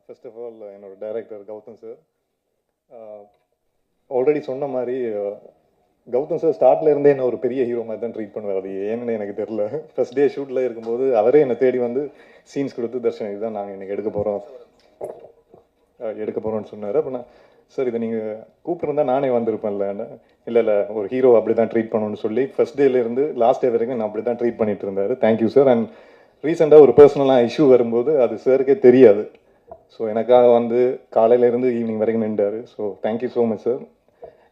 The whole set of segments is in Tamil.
ஃபர்ஸ்ட் ஆஃப் ஆல் என்னோட டைரக்டர் கௌதம் சார் ஆல்ரெடி சொன்ன மாதிரி கௌதம் சார் ஸ்டார்ட்ல இருந்தே என்ன ஒரு பெரிய ஹீரோ மாதிரி தான் ட்ரீட் பண்ணுவார். அது ஏன்னு எனக்கு தெரியல. ஃபர்ஸ்ட் டே ஷூட்டில் இருக்கும்போது அவரே என்னை தேடி வந்து சீன்ஸ் கொடுத்து தர்ஷன் இதுதான் நாங்கள் இன்னைக்கு எடுக்க போகிறோம்னு சொன்னார். அப்போ நான் சார் இதை நீங்கள் கூப்பிட்டுருந்தா நானே வந்திருப்பேன்ல. இல்லை ஒரு ஹீரோ அப்படி தான் ட்ரீட் பண்ணணும்னு சொல்லி ஃபர்ஸ்ட் டேலேருந்து லாஸ்ட் டே வரைக்கும் நான் அப்படி தான் ட்ரீட் பண்ணிட்டு இருந்தார். Thank you sir. அண்ட் ரீசெண்டாக ஒரு பர்சனலாக இஷ்யூ வரும்போது அது சாருக்கே தெரியாது. ஸோ எனக்காக வந்து காலையிலேருந்து ஈவினிங் வரைக்கும் நின்றார். So thank you so much sir.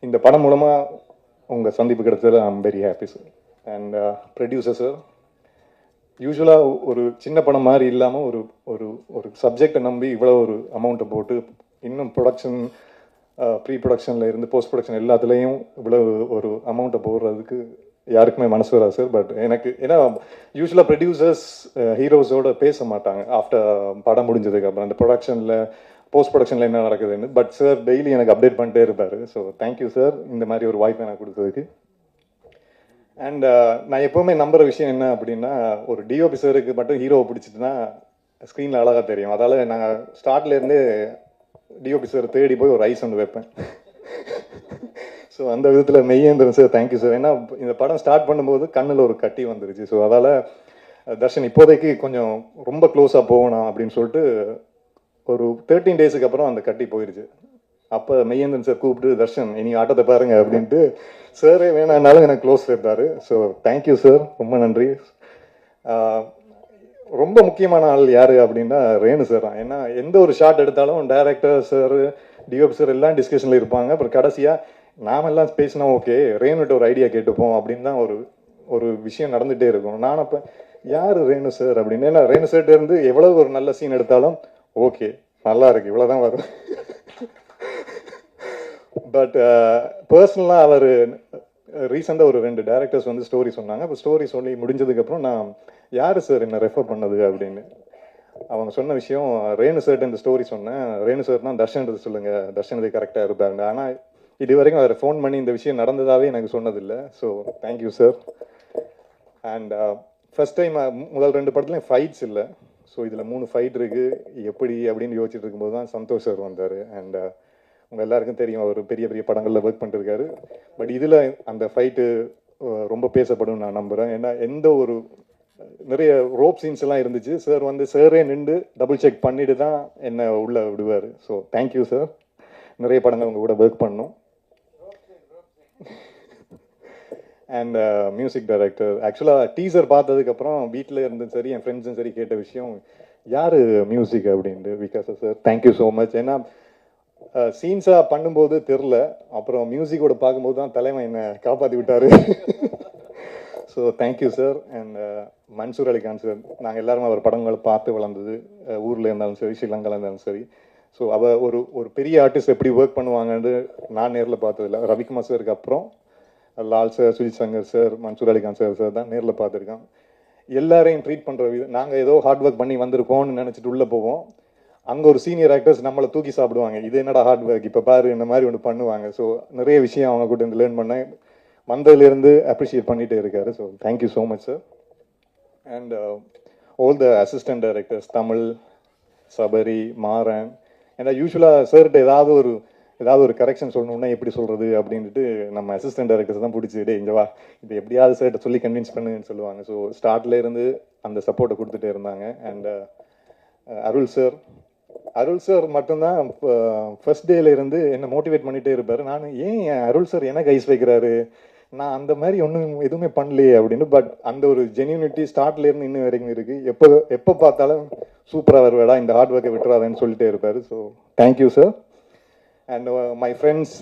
இந்த படம் மூலமாக உங்கள் சந்திப்பு கிடைச்சது ஐ am very happy sir. And producer sir, யூஸ்வலாக ஒரு சின்ன படம் மாதிரி இல்லாமல் ஒரு ஒரு ஒரு சப்ஜெக்டை நம்பி இவ்வளோ ஒரு அமௌண்ட்டை போட்டு இன்னும் ப்ரொடக்ஷன் ப்ரீ ப்ரொடக்ஷனில் இருந்து போஸ்ட் ப்ரொடக்ஷன் எல்லாத்துலேயும் இவ்வளோ ஒரு அமௌண்ட்டை போடுறதுக்கு யாருக்குமே மனசு வராது சார். பட் எனக்கு ஏன்னா யூஸ்வலாக ப்ரொடியூசர்ஸ் ஹீரோஸோட பேச மாட்டாங்க ஆஃப்டர் படம் முடிஞ்சதுக்கு அப்புறம் அந்த ப்ரொடக்ஷனில் போஸ்ட் ப்ரொடக்ஷனில் என்ன நடக்குதுன்னு. பட் சார் டெய்லி எனக்கு அப்டேட் பண்ணிட்டே இருப்பார். ஸோ தேங்க்யூ சார் இந்த மாதிரி ஒரு வாய்ப்பை எனக்கு கொடுத்ததுக்கு. அண்ட் நான் எப்போவுமே நம்புகிற விஷயம் என்ன அப்படின்னா, ஒரு டிஓபி சாருக்கு மட்டும் ஹீரோவை பிடிச்சிட்டுனா ஸ்க்ரீனில் அழகாக தெரியும். அதால் நாங்கள் ஸ்டார்ட்லேருந்தே டிஓபி சார் தேடி போய் ஒரு ஐஸ் ஒன்று வைப்பேன். ஸோ அந்த விதத்தில் மெய்யேந்திரன் சார் தேங்க்யூ சார். ஏன்னா இந்த படம் ஸ்டார்ட் பண்ணும்போது கண்ணில் ஒரு கட்டி வந்துருச்சு. ஸோ அதால் தர்ஷன் இப்போதைக்கு கொஞ்சம் ரொம்ப க்ளோஸாக போகணும் அப்படின்னு சொல்லிட்டு ஒரு 13 டேஸுக்கு அப்புறம் அந்த கட்டி போயிடுச்சு. அப்போ மெய்யேந்திரன் சார் கூப்பிட்டு தர்ஷன் இனி ஆட்டத்தை பாருங்க அப்படின்ட்டு சாரே வேணான்னாலும் எனக்கு க்ளோஸ் சேர்த்தாரு. ஸோ தேங்க்யூ சார், ரொம்ப நன்றி. ரொம்ப முக்கியமான ஆள் யார் அப்படின்னா ரேணு சார் தான். ஏன்னா எந்த ஒரு ஷாட் எடுத்தாலும் டைரக்டர் சார் டிஓபி சார் எல்லாம் டிஸ்கஷனில் இருப்பாங்க. அப்புறம் கடைசியாக நாமெல்லாம் பேசினா ஓகே ரேணுகிட்ட ஒரு ஐடியா கேட்டுப்போம் அப்படின்னு தான் ஒரு விஷயம் நடந்துகிட்டே இருக்கும். நான் அப்போ யார் ரேணு சார் அப்படின்னு, ஏன்னா ரேணு சார்கிட்ட இருந்து எவ்வளோ ஒரு நல்ல சீன் எடுத்தாலும் ஓகே நல்லா இருக்கு இவ்வளோதான் வரும். பட் பர்சனலாக அவர் ரீசெண்டாக ஒரு 2 டேரக்டர்ஸ் வந்து ஸ்டோரி சொன்னாங்க. அப்போ ஸ்டோரி சொல்லி முடிஞ்சதுக்கப்புறம் நான் யார் சார் என்ன ரெஃபர் பண்ணது அப்படின்னு அவங்க சொன்ன விஷயம், ரேணு சார்ட்டு இந்த ஸ்டோரி சொன்னேன். ரேணு சார் தான் தர்ஷன்றது சொல்லுங்கள், தர்ஷன் இது கரெக்டாக இருப்பாருங்க. ஆனால் இது வரைக்கும் அவர் ஃபோன் பண்ணி இந்த விஷயம் நடந்ததாகவே எனக்கு சொன்னதில்லை. So thank you sir. And first time முதல் 2 படத்துலையும் ஃபைட்ஸ் இல்லை. ஸோ இதில் 3 ஃபைட் இருக்குது எப்படி அப்படின்னு யோசிச்சுட்டு இருக்கும்போது தான் சந்தோஷ் சார் வந்தார். அண்ட் உங்கள் எல்லாருக்கும் தெரியும் அவர் பெரிய பெரிய படங்களில் ஒர்க் பண்ணிருக்காரு. பட் இதில் அந்த ஃபைட்டு ரொம்ப பேசப்படும் நான் நம்புகிறேன். ஏன்னா எந்த ஒரு நிறைய ரோப் சீன்ஸ் எல்லாம் இருந்துச்சு. சார் வந்து சாரே நின்று டபுள் செக் பண்ணிட்டு தான் என்னை உள்ளே விடுவார். So thank you sir. நிறைய படங்கள் உங்கள் கூட ஒர்க் பண்ணோம். அண்ட் மியூசிக் டைரக்டர் ஆக்சுவலாக டீசர் பார்த்ததுக்கப்புறம் வீட்டில் இருந்தும் சரி என் ஃப்ரெண்ட்ஸும் சரி கேட்ட விஷயம் யார் மியூசிக் அப்படின்ட்டு. Vikas sir thank you so much. ஏன்னா சீன்ஸாக பண்ணும்போது தெரில, அப்புறம் மியூசிக்கோட பார்க்கும்போது தான் தலைவன் என்னை காப்பாற்றி விட்டார். So thank you sir. And Mansoor Alikhan sir, நாங்கள் எல்லாருமே அவர் படங்களை பார்த்து வளர்ந்தது. ஊரில் இருந்தாலும் சரி ஸ்ரீலங்காவில் இருந்தாலும் சரி. ஸோ அவள் ஒரு பெரிய ஆர்டிஸ்ட் எப்படி ஒர்க் பண்ணுவாங்கன்னு நான் நேரில் பார்த்ததில்ல. ரவிக்குமார் சாருக்கு அப்புறம் Lal sir, Sujith Shankar sir, Mansoor Alikhan sir தான் நேரில் பார்த்துருக்கோம். எல்லாரையும் ட்ரீட் பண்ணுற விதம், நாங்கள் ஏதோ ஹார்ட் ஒர்க் பண்ணி வந்திருக்கோம்னு நினச்சிட்டு உள்ளே போவோம். அங்கே ஒரு சீனியர் ஆக்டர்ஸ் நம்மளை தூக்கி சாப்பிடுவாங்க. இது என்னடா ஹார்ட் ஒர்க் இப்போ பாரு இந்த மாதிரி ஒன்று பண்ணுவாங்க. ஸோ நிறைய விஷயம் அவங்க கூட இருந்து லேர்ன் பண்ணேன். வந்ததுலேருந்து அப்ரிஷியேட் பண்ணிகிட்டே இருக்காரு. So thank you so much sir. And all the assistant directors Tamil, Sabari, Maran. ஏன்னா யூஸ்வலாக சார்கிட்ட ஏதாவது ஒரு கரெக்ஷன் சொல்லணும்னா எப்படி சொல்கிறது அப்படின்ட்டு நம்ம அசிஸ்டன்ட் டைரக்டர்ஸ் தான் பிடிச்சி டே இங்கே வா இது எப்படியாவது சார்கிட்ட சொல்லி கன்வின்ஸ் பண்ணுன்னு சொல்லுவாங்க. ஸோ ஸ்டார்ட்லேருந்து அந்த சப்போர்ட்டை கொடுத்துட்டே இருந்தாங்க. அண்ட் அருள் சார் மட்டும்தான் ஃபர்ஸ்ட் டேலேருந்து என்னை மோட்டிவேட் பண்ணிகிட்டே இருப்பார். நான் ஏன் அருள் சார் எனக்கு ஐஸ் வைக்கிறாரு, நான் அந்த மாதிரி ஒன்றும் எதுவுமே பண்ணலையே அப்படின்னு. பட் அந்த ஒரு ஜென்யூனிட்டி ஸ்டார்ட்லேருந்து இன்னும் வரைக்கும் இருக்குது. எப்போ பார்த்தாலும் சூப்பராக வருவாடா இந்த ஹார்ட் ஒர்க்கை விட்டுறாதுன்னு சொல்லிட்டே இருப்பார். So thank you sir. And my friends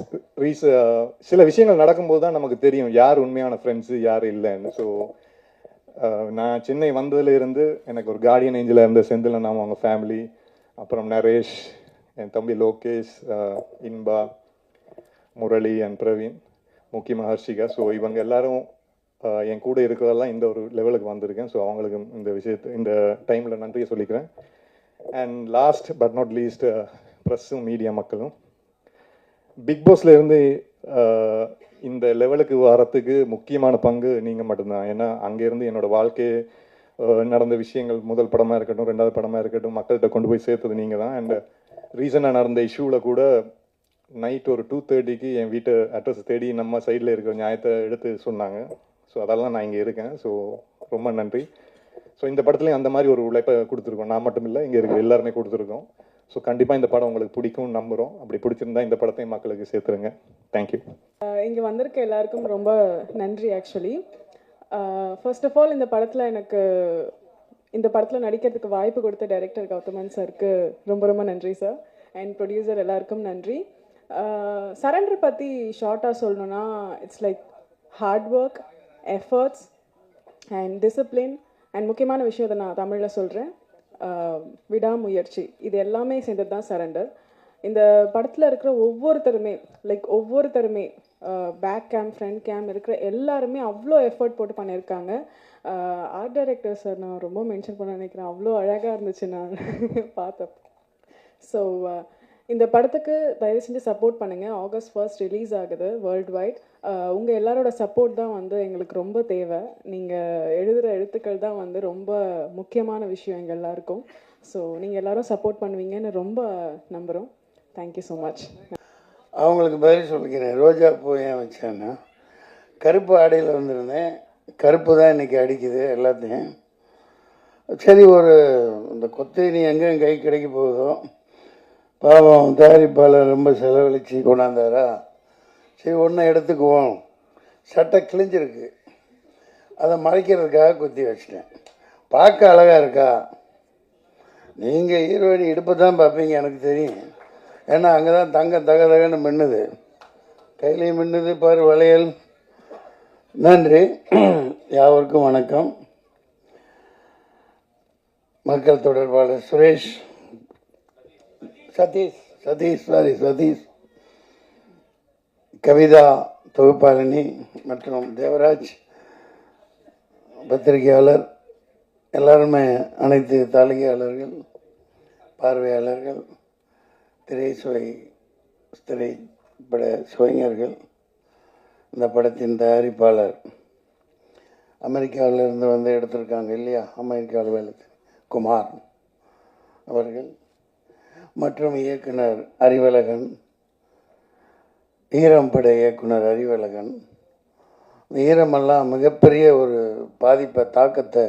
சில விஷயங்கள் நடக்கும்போது தான் நமக்கு தெரியும் யார் உண்மையான ஃப்ரெண்ட்ஸு யார் இல்லைன்னு. ஸோ நான் சென்னை வந்ததுலேருந்து எனக்கு ஒரு கார்டியன் ஏஞ்சலாக இருந்த செந்தில் நாம அவங்க ஃபேமிலி, அப்புறம் நரேஷ், என் தம்பி லோகேஷ், இன்பா, முரளி அண்ட் பிரவீன், முக்கியமாக ஹர்ஷிகா. ஸோ இவங்க எல்லாரும் என் கூட இருக்கிறதெல்லாம் இந்த ஒரு லெவலுக்கு வந்திருக்கேன். ஸோ அவங்களுக்கு இந்த டைமில் நன்றியை சொல்லிக்கிறேன். And last but not least ப்ரெஸ்ஸும் மீடியா மக்களும், பிக் பாஸ்ல இருந்து இந்த லெவலுக்கு வரத்துக்கு முக்கியமான பங்கு நீங்கள் மட்டும்தான். ஏன்னா அங்கேருந்து என்னோடய வாழ்க்கையை நடந்த விஷயங்கள், முதல் படமாக இருக்கட்டும், ரெண்டாவது படமாக இருக்கட்டும், மக்கள்கிட்ட கொண்டு போய் சேர்த்தது நீங்கள் தான். அண்ட் ரீசனாக நடந்த இஷ்யூவில் கூட நைட் ஒரு 2:30க்கு என் வீட்டு அட்ரஸ் தேடி நம்ம சைடில் இருக்கிற நியாயத்தை எடுத்து சொன்னாங்க. ஸோ அதெல்லாம் நான் இங்கே இருக்கேன். ஸோ ரொம்ப நன்றி. ஸோ இந்த படத்துலையும் அந்த மாதிரி ஒரு உழைப்பை கொடுத்துருக்கோம். நான் மட்டும் இல்லை, இங்கே இருக்கிற எல்லாருமே கொடுத்துருக்கோம். ஸோ கண்டிப்பாக இந்த படம் உங்களுக்கு பிடிக்கும்னு நம்புகிறோம். அப்படி பிடிச்சிருந்தா இந்த படத்தையும் மக்களுக்கு சேர்த்துருங்க. தேங்க்யூ. இங்கே வந்திருக்க எல்லாருக்கும் ரொம்ப நன்றி. ஆக்சுவலி ஃபர்ஸ்ட் ஆஃப் ஆல் இந்த படத்தில் நடிக்கிறதுக்கு வாய்ப்பு கொடுத்த டைரக்டர் கௌதமன் சாருக்கு ரொம்ப ரொம்ப நன்றி சார். அண்ட் ப்ரொடியூசர் எல்லாருக்கும் நன்றி. சரண்டர் பற்றி ஷார்ட்டாக சொல்லணுன்னா, it's like hard work, efforts and discipline and முக்கியமான விஷயம் அதை நான் தமிழில் சொல்கிறேன், விடாமுயற்சி. இது எல்லாமே சேர்ந்தது தான் சரண்டர். இந்த படத்தில் இருக்கிற ஒவ்வொருத்தருமே பேக் கேம், ஃப்ரண்ட் கேம் இருக்கிற எல்லாருமே அவ்வளோ எஃபர்ட் போட்டு பண்ணியிருக்காங்க. ஆர்ட் டைரக்டர் சார் நான் ரொம்ப மென்ஷன் பண்ண நினைக்கிறேன், அவ்வளோ அழகாக இருந்துச்சு நான் பார்த்தேன். ஸோ இந்த படத்துக்கு தயவு செஞ்சு சப்போர்ட் பண்ணுங்கள். August 1 ரிலீஸ் ஆகுது வேர்ல்டு வைட். உங்கள் எல்லாரோட சப்போர்ட் தான் எங்களுக்கு ரொம்ப தேவை. நீங்கள் எழுதுகிற எழுத்துக்கள் தான் ரொம்ப முக்கியமான விஷயம் எங்கள் எல்லாருக்கும். ஸோ நீங்கள் எல்லாரும் சப்போர்ட் பண்ணுவீங்கன்னு ரொம்ப நம்புகிறோம். Thank you so much. அவங்களுக்கு பதில் சொல்லிக்கிறேன். ரோஜா பூ ஏன் வச்சேன்னா, கருப்பு ஆடையில் வந்திருந்தேன். கருப்பு தான் இன்றைக்கி அடிக்குது எல்லாத்தையும். சரி, இந்த கொத்தேரி எங்கே கை கிடைக்க போகுதோ, பாவம் தயாரிப்பாளர் ரொம்ப செலவழித்து கொண்டாந்தாரா, சரி ஒன்றை எடுத்துக்குவோம். சட்டை கிழிஞ்சிருக்கு, அதை மறைக்கிறதுக்காக குத்தி வச்சிட்டேன். பார்க்க அழகாக இருக்கா? நீங்கள் ஹீரோயினி இடுப்பை தான் பார்ப்பீங்க, எனக்கு தெரியும். ஏன்னா அங்கே தான் தகன்னு மின்னுது, கையிலையும் மின்னுது பாரு வளையல். நன்றி. யாவருக்கும் வணக்கம். மக்கள் தொடர்பாளர் சதீஷ், கவிதா தொகுப்பாளினி மற்றும் தேவராஜ் பத்திரிகையாளர், எல்லாருமே, அனைத்து தாளிகையாளர்கள், பார்வையாளர்கள், திரைப்பட சுவைஞர்கள், இந்த படத்தின் தயாரிப்பாளர் அமெரிக்காவிலிருந்து வந்து எடுத்திருக்காங்க இல்லையா, அமெரிக்காவில் வேலை குமார் அவர்கள், மற்றும் இயக்குனர் அறிவழகன், ஈரம் பட இயக்குனர் அறிவழகன். இந்த ஈரமெல்லாம் மிகப்பெரிய ஒரு தாக்கத்தை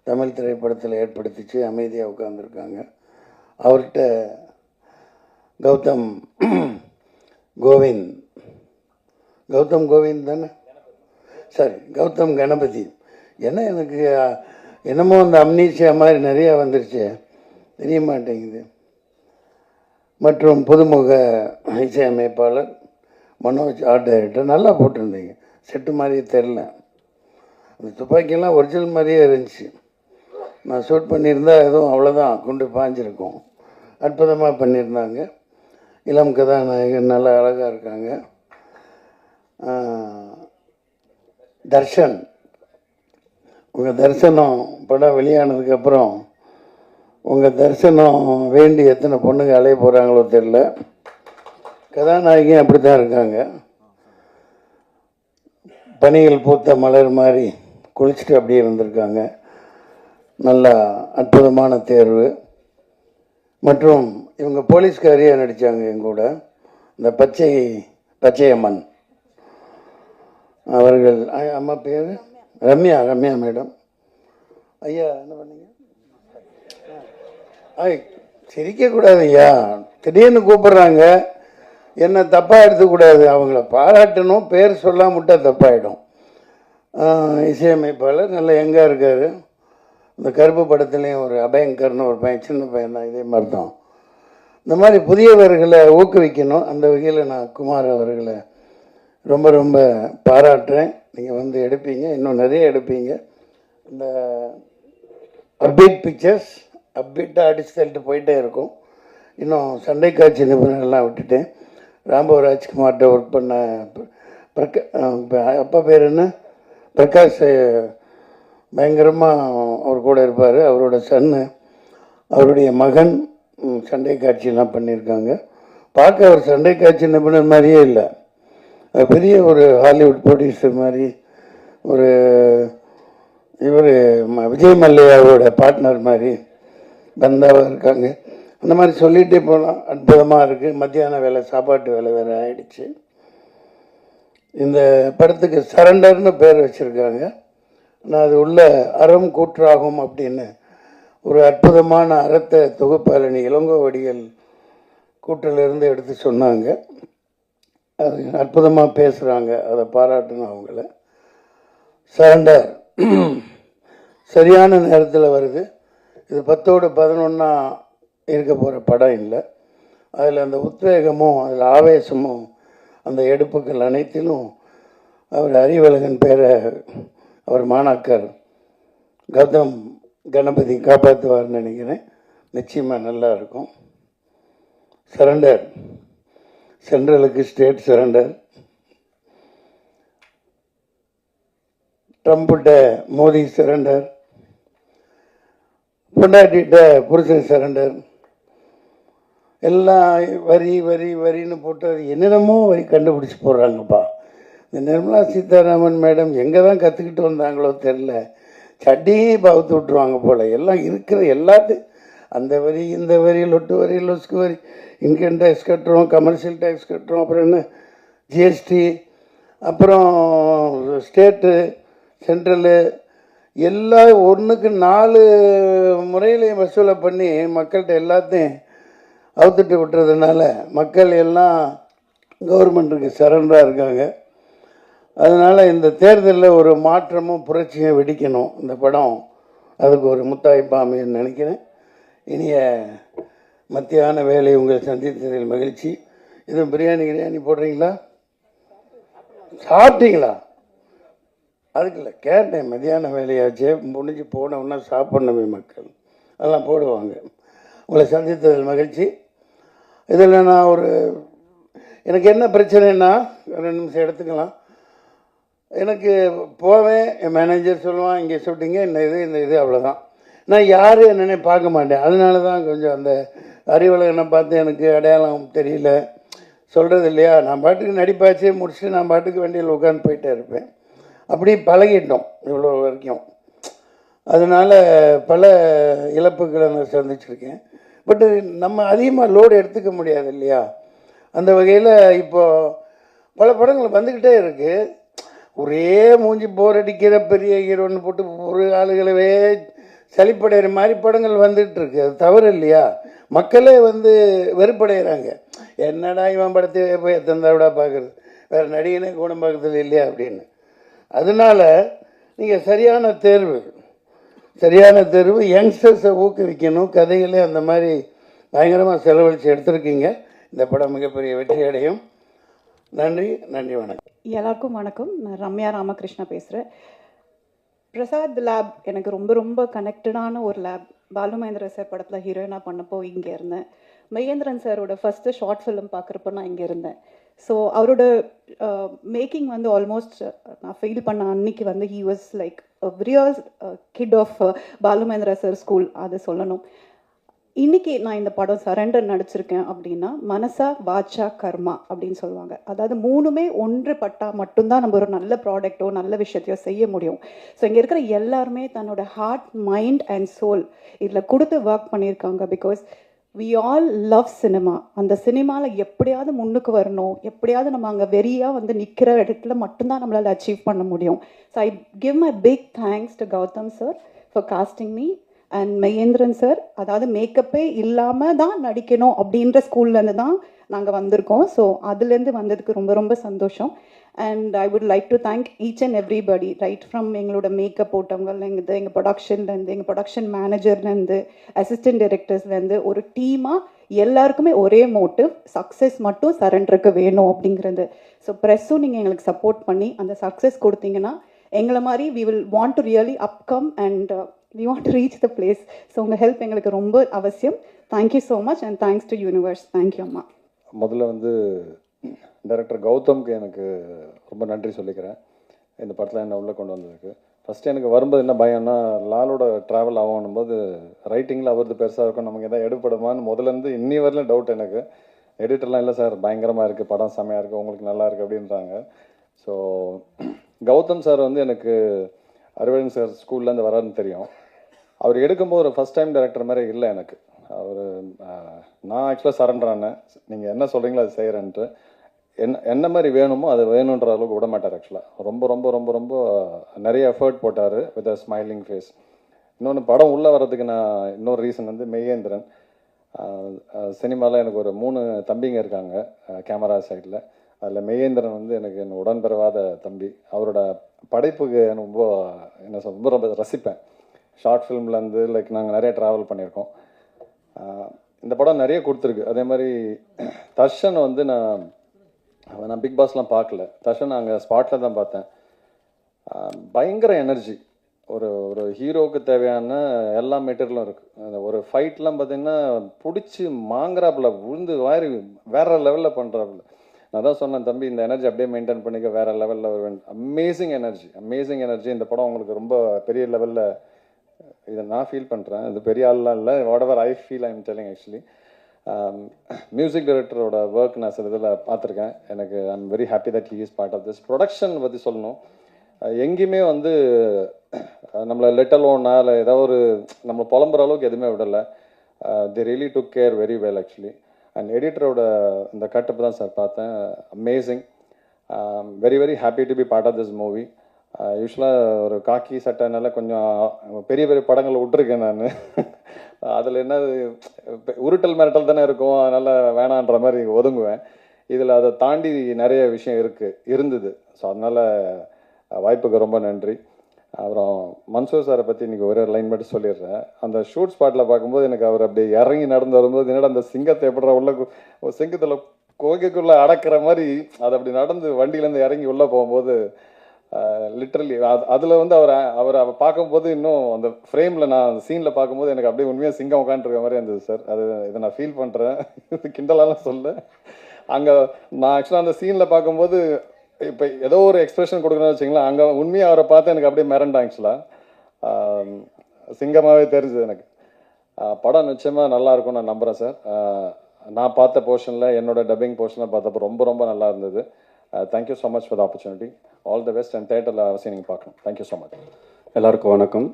தமிழ் திரைப்படத்தில் ஏற்படுத்திச்சு. அமைதியாக உட்கார்ந்துருக்காங்க. அவர்கிட்ட கௌதம் கோவிந்த் தானே, சரி, கௌதம் கணபதி. ஏன்னா எனக்கு என்னமோ அந்த அம்னீசியா மாதிரி நிறையா வந்துருச்சு, தெரிய மாட்டேங்குது. மற்றும் புதுமுக இசையமைப்பாளர் மனோஜ், ஆர்ட் டைரக்டர். நல்லா போட்டிருந்தீங்க, செட்டு மாதிரியே தெரில. அந்த துப்பாக்கியெல்லாம் ஒரிஜினல் மாதிரியே இருந்துச்சு. நான் ஷூட் பண்ணியிருந்தால் எதுவும் அவ்வளோதான், குண்டு பாஞ்சிருக்கும். அற்புதமாக பண்ணியிருந்தாங்க. இளம் கதாநாயகன் நல்லா அழகாக இருக்காங்க. தர்ஷன், உங்கள் தரிசனம் படம் வெளியானதுக்கப்புறம் உங்கள் தரிசனம் வேண்டி எத்தனை பொண்ணுங்க அலைய போகிறாங்களோ தெரில. கதாநாயகியும் அப்படி தான் இருக்காங்க. பனிகள் பூத்த மலர் மாதிரி குளிச்சுட்டு அப்படியே வந்திருக்காங்க. நல்லா அற்புதமான தேர்வு. மற்றும் இவங்க போலீஸ்காரியாக நடித்தாங்க எங்கூட, இந்த பச்சையம்மன் அவர்கள். அம்மா பேர் ரம்யா மேடம். ஐயா என்ன பண்ணீங்க? சிரிக்கக்கூடாது ஐயா, திடீர்னு கூப்பிட்றாங்க, என்ன தப்பாக எடுத்துக்கூடாது. அவங்கள பாராட்டணும், பேர் சொல்லாம விட்டால் தப்பாயிடும். இசையமைப்பாளர் நல்ல எங்கே இருக்கார். இந்த கருப்பு படத்துலேயும் ஒரு அபயங்கர்னு ஒரு பையன், சின்ன பையன் தான், இதே மாதிரி தான். இந்த மாதிரி புதியவர்களை ஊக்குவிக்கணும். அந்த வகையில் நான் குமார் அவர்களை ரொம்ப ரொம்ப பாராட்டுறேன். நீங்கள் வந்து எடுப்பீங்க, இன்னும் நிறைய எடுப்பீங்க. இந்த அப்டேட் பிக்சர்ஸ் அப்டேட்டாக அடிச்சு தள்ளிட்டு போயிட்டே இருக்கும். இன்னும் சண்டை காட்சி நிபுணர்லாம் விட்டுட்டேன். ராம்போ ராஜ்குமார்கிட்ட ஒர்க் பண்ண அப்பா பேர் என்ன, பிரகாஷ், பயங்கரமாக அவர் கூட இருப்பார். அவரோட சன்னு, அவருடைய மகன் சண்டை காட்சியெல்லாம் பண்ணியிருக்காங்க. பார்க்க அவர் சண்டை காட்சி நிபுணர் மாதிரியே இல்லை, பெரிய ஒரு ஹாலிவுட் ப்ரொடியூசர் மாதிரி, ஒரு இவர் விஜய் மல்லையாவோட பார்ட்னர் மாதிரி பந்தாவாக இருக்காங்க. அந்த மாதிரி சொல்லிகிட்டே போகலாம். அற்புதமாக இருக்குது. மத்தியான வேலை சாப்பாட்டு வேலை வேறு ஆயிடுச்சு. இந்த படத்துக்கு சரண்டர்னு பேர் வச்சுருக்காங்க. நான் அது உள்ள அறம் கூற்றாகும் அப்படின்னு ஒரு அற்புதமான அறத்தை தொகுப்பாளனி இளங்கோவடிகள் கூற்றிலிருந்து எடுத்து சொன்னாங்க. அது அற்புதமாக பேசுகிறாங்க. அதை பாராட்டணும் அவங்கள. சரண்டர் சரியான நேரத்தில் வருது. இது 10ஓட 11 இருக்க போகிற படம் இல்லை. அதில் அந்த உத்வேகமும் அதில் ஆவேசமும் அந்த எடுப்புகள் அனைத்திலும் அவர் அறிவழகன் பேரை அவர் மாணாக்கர் கௌதம் கணபதி காப்பாற்றுவார்னு நினைக்கிறேன். நிச்சயமாக நல்லா இருக்கும். சரண்டர், சென்ட்ரலுக்கு ஸ்டேட் சரண்டர், ட்ரம்ப்கிட்ட மோடி சரண்டர், பொண்டாட்டிகிட்ட புருஷன் சரண்டர், எல்லாம் வரி வரி வரின்னு போட்டு அது என்னென்னமோ வரி கண்டுபிடிச்சி போடுறாங்கப்பா. இந்த நிர்மலா சீதாராமன் மேடம் எங்கே தான் கற்றுக்கிட்டு வந்தாங்களோ தெரில, சட்டியே பகுத்து விட்ருவாங்க போல். எல்லாம் இருக்கிற எல்லாத்தையும் அந்த வரி இந்த வரி லொட்டு வரி லொஸ்கு வரி, இன்கம் டேக்ஸ் கட்டுறோம், கமர்ஷியல் டேக்ஸ் கட்டுறோம், அப்புறம் என்ன ஜிஎஸ்டி, அப்புறம் ஸ்டேட்டு சென்ட்ரலு, எல்லாம் ஒன்றுக்கு 4 முறையிலையும் வசூலை பண்ணி மக்கள்கிட்ட எல்லாத்தையும் அவுத்துட்டு விட்டுறதுனால மக்கள் எல்லாம் கவர்மெண்ட்டுக்கு சரண்டராக இருக்காங்க. அதனால் இந்த தேர்தலில் ஒரு மாற்றமும் புரட்சியும் வெடிக்கணும் இந்த படம். அதுக்கு ஒரு முத்தாய்ப்பாக அமையும்னு நினைக்கிறேன். இனிய மத்தியான வேலை உங்களை சந்தித்ததில் மகிழ்ச்சி. எதுவும் பிரியாணி போடுறீங்களா? சாப்பிட்டீங்களா? அதுக்கு இல்லை கேட்டேன். மத்தியான வேலையாச்சே முடிஞ்சு போனோன்னா சாப்பிட்ணுமே மக்கள், அதெல்லாம் போடுவாங்க. உங்களை சந்தித்ததில் மகிழ்ச்சி. இதில் நான் எனக்கு என்ன பிரச்சனைன்னா 2 நிமிஷம் எடுத்துக்கலாம். எனக்கு போவேன், என் மேனேஜர் சொல்லுவான் இங்கே ஷூட்டிங்க இந்த இது அவ்வளோதான். நான் யார் என்னன்னே பார்க்க மாட்டேன். அதனால தான் கொஞ்சம் அந்த அறிவழகனை பார்த்து எனக்கு அடையாளம் தெரியல சொல்கிறது இல்லையா. நான் பாட்டுக்கு நடிப்பாச்சே முடிச்சுட்டு நான் பாட்டுக்கு வண்டியில் உட்காந்து போயிட்டே இருப்பேன். அப்படி பழகிட்டோம் இவ்வளோ வரைக்கும். அதனால் பல இழப்புகளை நான் சந்திச்சிருக்கேன். பட்டு நம்ம அதிகமாக லோடு எடுத்துக்க முடியாது இல்லையா. அந்த வகையில் இப்போது பல படங்கள் வந்துக்கிட்டே இருக்குது. ஒரே மூஞ்சி போர் அடிக்கிற பெரிய ஹீரோன்னு போட்டு ஒரு ஆளுகளவே சலிப்படைகிற மாதிரி படங்கள் வந்துகிட்ருக்கு. அது தவறு இல்லையா. மக்களே வெறுப்படைகிறாங்க. என்னடா இவன் படத்தை போய் எத்தனை தடவை பார்க்குறது, வேறு நடிகனே கூடம் பார்க்கறது இல்லையா அப்படின்னு. அதனால் நீங்கள் சரியான தேர்வு யங்ஸ்டர்ஸை ஊக்குவிக்கணும். கதைகளே அந்த மாதிரி பயங்கரமாக செலவழித்து எடுத்திருக்கீங்க. இந்த படம் மிகப்பெரிய வெற்றி அடையும். நன்றி வணக்கம். எல்லாருக்கும் வணக்கம். நான் ரம்யா ராமகிருஷ்ணா பேசுகிறேன். பிரசாத் லேப் எனக்கு ரொம்ப ரொம்ப கனெக்டடான ஒரு லேப். பாலு மகேந்திரன் சார் படத்தில் ஹீரோயினாக பண்ணப்போ இங்கே இருந்தேன். மகேந்திரன் சாரோட ஃபஸ்ட்டு ஷார்ட் ஃபிலிம் பார்க்குறப்போ நான் இங்கே இருந்தேன். ஸோ அவரோட மேக்கிங் ஆல்மோஸ்ட் நான் ஃபீல் பண்ண அன்னைக்கு he was like real kid of Balu Mahendra sir school. அதை சொல்லணும். இன்றைக்கி நான் இந்த படம் சரண்டர் நடிச்சிருக்கேன் அப்படின்னா மனசா வாச்சா கர்மா அப்படின்னு சொல்லுவாங்க. அதாவது 3மே ஒன்றுபட்டால் மட்டும்தான் நம்ம ஒரு நல்ல ப்ராடக்டோ நல்ல விஷயத்தையோ செய்ய முடியும். ஸோ இங்கே இருக்கிற எல்லாருமே தன்னோட ஹார்ட், மைண்ட் அண்ட் சோல் இதில் கொடுத்து ஒர்க் பண்ணியிருக்காங்க. Because we all love cinema. அந்த சினிமாவில் எப்படியாவது முன்னுக்கு வரணும், எப்படியாவது நம்ம அங்கே வெறியாக நிற்கிற இடத்துல மட்டும்தான் நம்மளால் அச்சீவ் பண்ண முடியும். So I give my big thanks to Gautham sir for casting me and Mahendran sir. அதாவது மேக்கப்பே இல்லாமல் தான் நடிக்கணும் அப்படின்ற ஸ்கூல்லேருந்து தான் நாங்கள் வந்திருக்கோம். ஸோ அதுலேருந்து வந்ததுக்கு ரொம்ப ரொம்ப சந்தோஷம். And I would like to thank each and everybody, right from எங்களோட மேக்கப் போட்டவங்கலேருந்து, எங்கள் ப்ரொடக்ஷன்லேருந்து, எங்கள் ப்ரொடக்ஷன் மேனேஜர்லேருந்து, அசிஸ்டன்ட் டைரக்டர்ஸ்லேருந்து, ஒரு டீமாக எல்லாருக்குமே ஒரே மோட்டிவ், சக்ஸஸ் மட்டும் சரண்டருக்கு வேணும் அப்படிங்கிறது. ஸோ ப்ரெஸ்ஸும் நீங்கள் எங்களுக்கு சப்போர்ட் பண்ணி அந்த சக்ஸஸ் கொடுத்தீங்கன்னா எங்களை மாதிரி we will want to really upcome and we want to reach the place. So உங்கள் ஹெல்ப் எங்களுக்கு ரொம்ப அவசியம். Thank you so much and thanks to universe. Thank you அம்மா. முதல்ல டைரக்டர் கௌதம்க்கு எனக்கு ரொம்ப நன்றி சொல்லிக்கிறேன் இந்த படத்தில் என்ன உள்ளே கொண்டு வந்ததுக்கு. ஃபஸ்ட்டு எனக்கு வரும்போது என்ன பயம்னா, லாலோட ட்ராவல் ஆகணும் போது ரைட்டிங்கில் அவரது பெருசாக இருக்கும், நமக்கு எதாவது எடுப்படுமான்னு முதலேருந்து இன்னி வரலாம் டவுட் எனக்கு. எடிட்டர்லாம் இல்லை சார் பயங்கரமாக இருக்குது, படம் செம்மையாக இருக்குது, உங்களுக்கு நல்லா இருக்குது அப்படின்றாங்க. ஸோ கௌதம் சார் எனக்கு அறிவழகன் சார் ஸ்கூல்லேருந்து வராருன்னு தெரியும். அவர் எடுக்கும்போது ஒரு ஃபஸ்ட் டைம் டைரக்டர் மாதிரி இல்லை எனக்கு. அவர் நான் ஆக்சுவலாக சரண்டர் ஆனேன், நீங்கள் என்ன சொல்கிறீங்களோ அது செய்கிறேன்ட்டு. என்ன மாதிரி வேணுமோ அது வேணுன்ற அளவுக்கு விட மாட்டார் ஆக்சுவலாக. ரொம்ப ரொம்ப ரொம்ப ரொம்ப நிறைய எஃபர்ட் போட்டார் வித் அ ஸ்மைலிங் ஃபேஸ். இன்னொன்று படம் உள்ளே வர்றதுக்கு நான் இன்னொரு ரீசன் வந்து மெய்யேந்திரன். சினிமாவில் எனக்கு ஒரு 3 தம்பிங்க இருக்காங்க கேமரா சைடில். அதில் மெய்யேந்திரன் வந்து எனக்கு என் உடன்பிறவாத தம்பி. அவரோட படைப்புக்கு எனக்கு ரொம்ப என்ன சொல்ல ரொம்ப ரசிப்பேன். ஷார்ட் ஃபிலிம்லேருந்து லைக் நாங்கள் நிறைய ட்ராவல் பண்ணியிருக்கோம். இந்த படம் நிறைய கொடுத்துருக்கு. அதே மாதிரி தர்ஷன் வந்து நான் பிக் பாஸ்லாம் பார்க்கல, தர்ஷன் நாங்கள் ஸ்பாட்டில் தான் பார்த்தேன். பயங்கர எனர்ஜி. ஒரு ஹீரோவுக்கு தேவையான எல்லா மெட்டீரியலும் இருக்குது. அந்த ஒரு ஃபைட்லாம் பார்த்தீங்கன்னா பிடிச்சி மாங்குறாப்புல விழுந்து வேற லெவலில் பண்ணுறாப்புல. நான் தான் சொன்னேன், தம்பி இந்த எனர்ஜி அப்படியே மெயின்டைன் பண்ணிக்க, வேற லெவலில் வருவேன். Amazing energy. இந்த படம் உங்களுக்கு ரொம்ப பெரிய லெவலில், இதை நான் ஃபீல் பண்ணுறேன். இது பெரிய ஆள்லாம் இல்லை, whatever I feel I am telling actually. Music டைரக்டரோட ஒர்க் நான் சில இதில் பார்த்துருக்கேன். எனக்கு I am very happy that he is part of this. Production பற்றி சொல்லணும், எங்கேயுமே வந்து நம்மளை லெட்டலோன்னா இல்லை ஏதாவது ஒரு நம்ம புலம்புற அளவுக்கு எதுவுமே விடலை. They really took care very well actually. And எடிட்டரோட இந்த கட்டப்பு தான் சார் பார்த்தேன், amazing. Very very happy to be part of this movie. யூஸ்வலாக ஒரு காக்கி சட்டைனால கொஞ்சம் பெரிய பெரிய படங்கள் விட்டுருக்கேன் நான். அதில் என்ன உருட்டல் மிரட்டல் தானே இருக்கும், அதனால் வேணான்ற மாதிரி ஒதுங்குவேன். இதில் அதை தாண்டி நிறைய விஷயம் இருந்தது. ஸோ அதனால் வாய்ப்புக்கு ரொம்ப நன்றி. அப்புறம் மன்சூர் சாரை பற்றி இன்றைக்கி ஒரே லைன் மட்டும் சொல்லிடுறேன். அந்த ஷூட் ஸ்பாட்டில் பார்க்கும்போது எனக்கு அவர் அப்படி இறங்கி நடந்து வரும்போது என்னடா அந்த சிங்கத்தை எப்படா உள்ள சிங்கத்தில் கோகைக்குள்ளே அடக்கிற மாதிரி அது அப்படி நடந்து வண்டியிலேருந்து இறங்கி உள்ளே போகும்போது லிட்ரலி அதில் வந்து அவரை பார்க்கும்போது இன்னும் அந்த ஃப்ரேமில் நான் அந்த சீனில் பார்க்கும்போது எனக்கு அப்படியே உண்மையாக சிங்கம் உட்காந்துருக்க மாதிரி இருந்தது சார். இதை நான் ஃபீல் பண்ணுறேன், கிண்டலாலாம் சொல்ல. அங்கே நான் ஆக்சுவலாக அந்த சீனில் பார்க்கும்போது இப்போ ஏதோ ஒரு எக்ஸ்பிரஷன் கொடுக்கணும்னு வச்சிங்களேன், அங்கே உண்மையாக அவரை பார்த்து எனக்கு அப்படியே மிரண்டேன் ஆக்சுவலாக. சிங்கமாகவே தெரிஞ்சது எனக்கு. படம் நிச்சயமாக நல்லா இருக்கும் நான் நம்புகிறேன் சார். நான் பார்த்த போர்ஷனில் என்னோட டப்பிங் போர்ஷனில் பார்த்தப்போ ரொம்ப ரொம்ப நல்லா இருந்தது. Thank you so much for the opportunity. All the best. And தேட்டரில் அவசியம் நீங்கள் பார்க்கணும். Thank you so much. எல்லாருக்கும் வணக்கம்.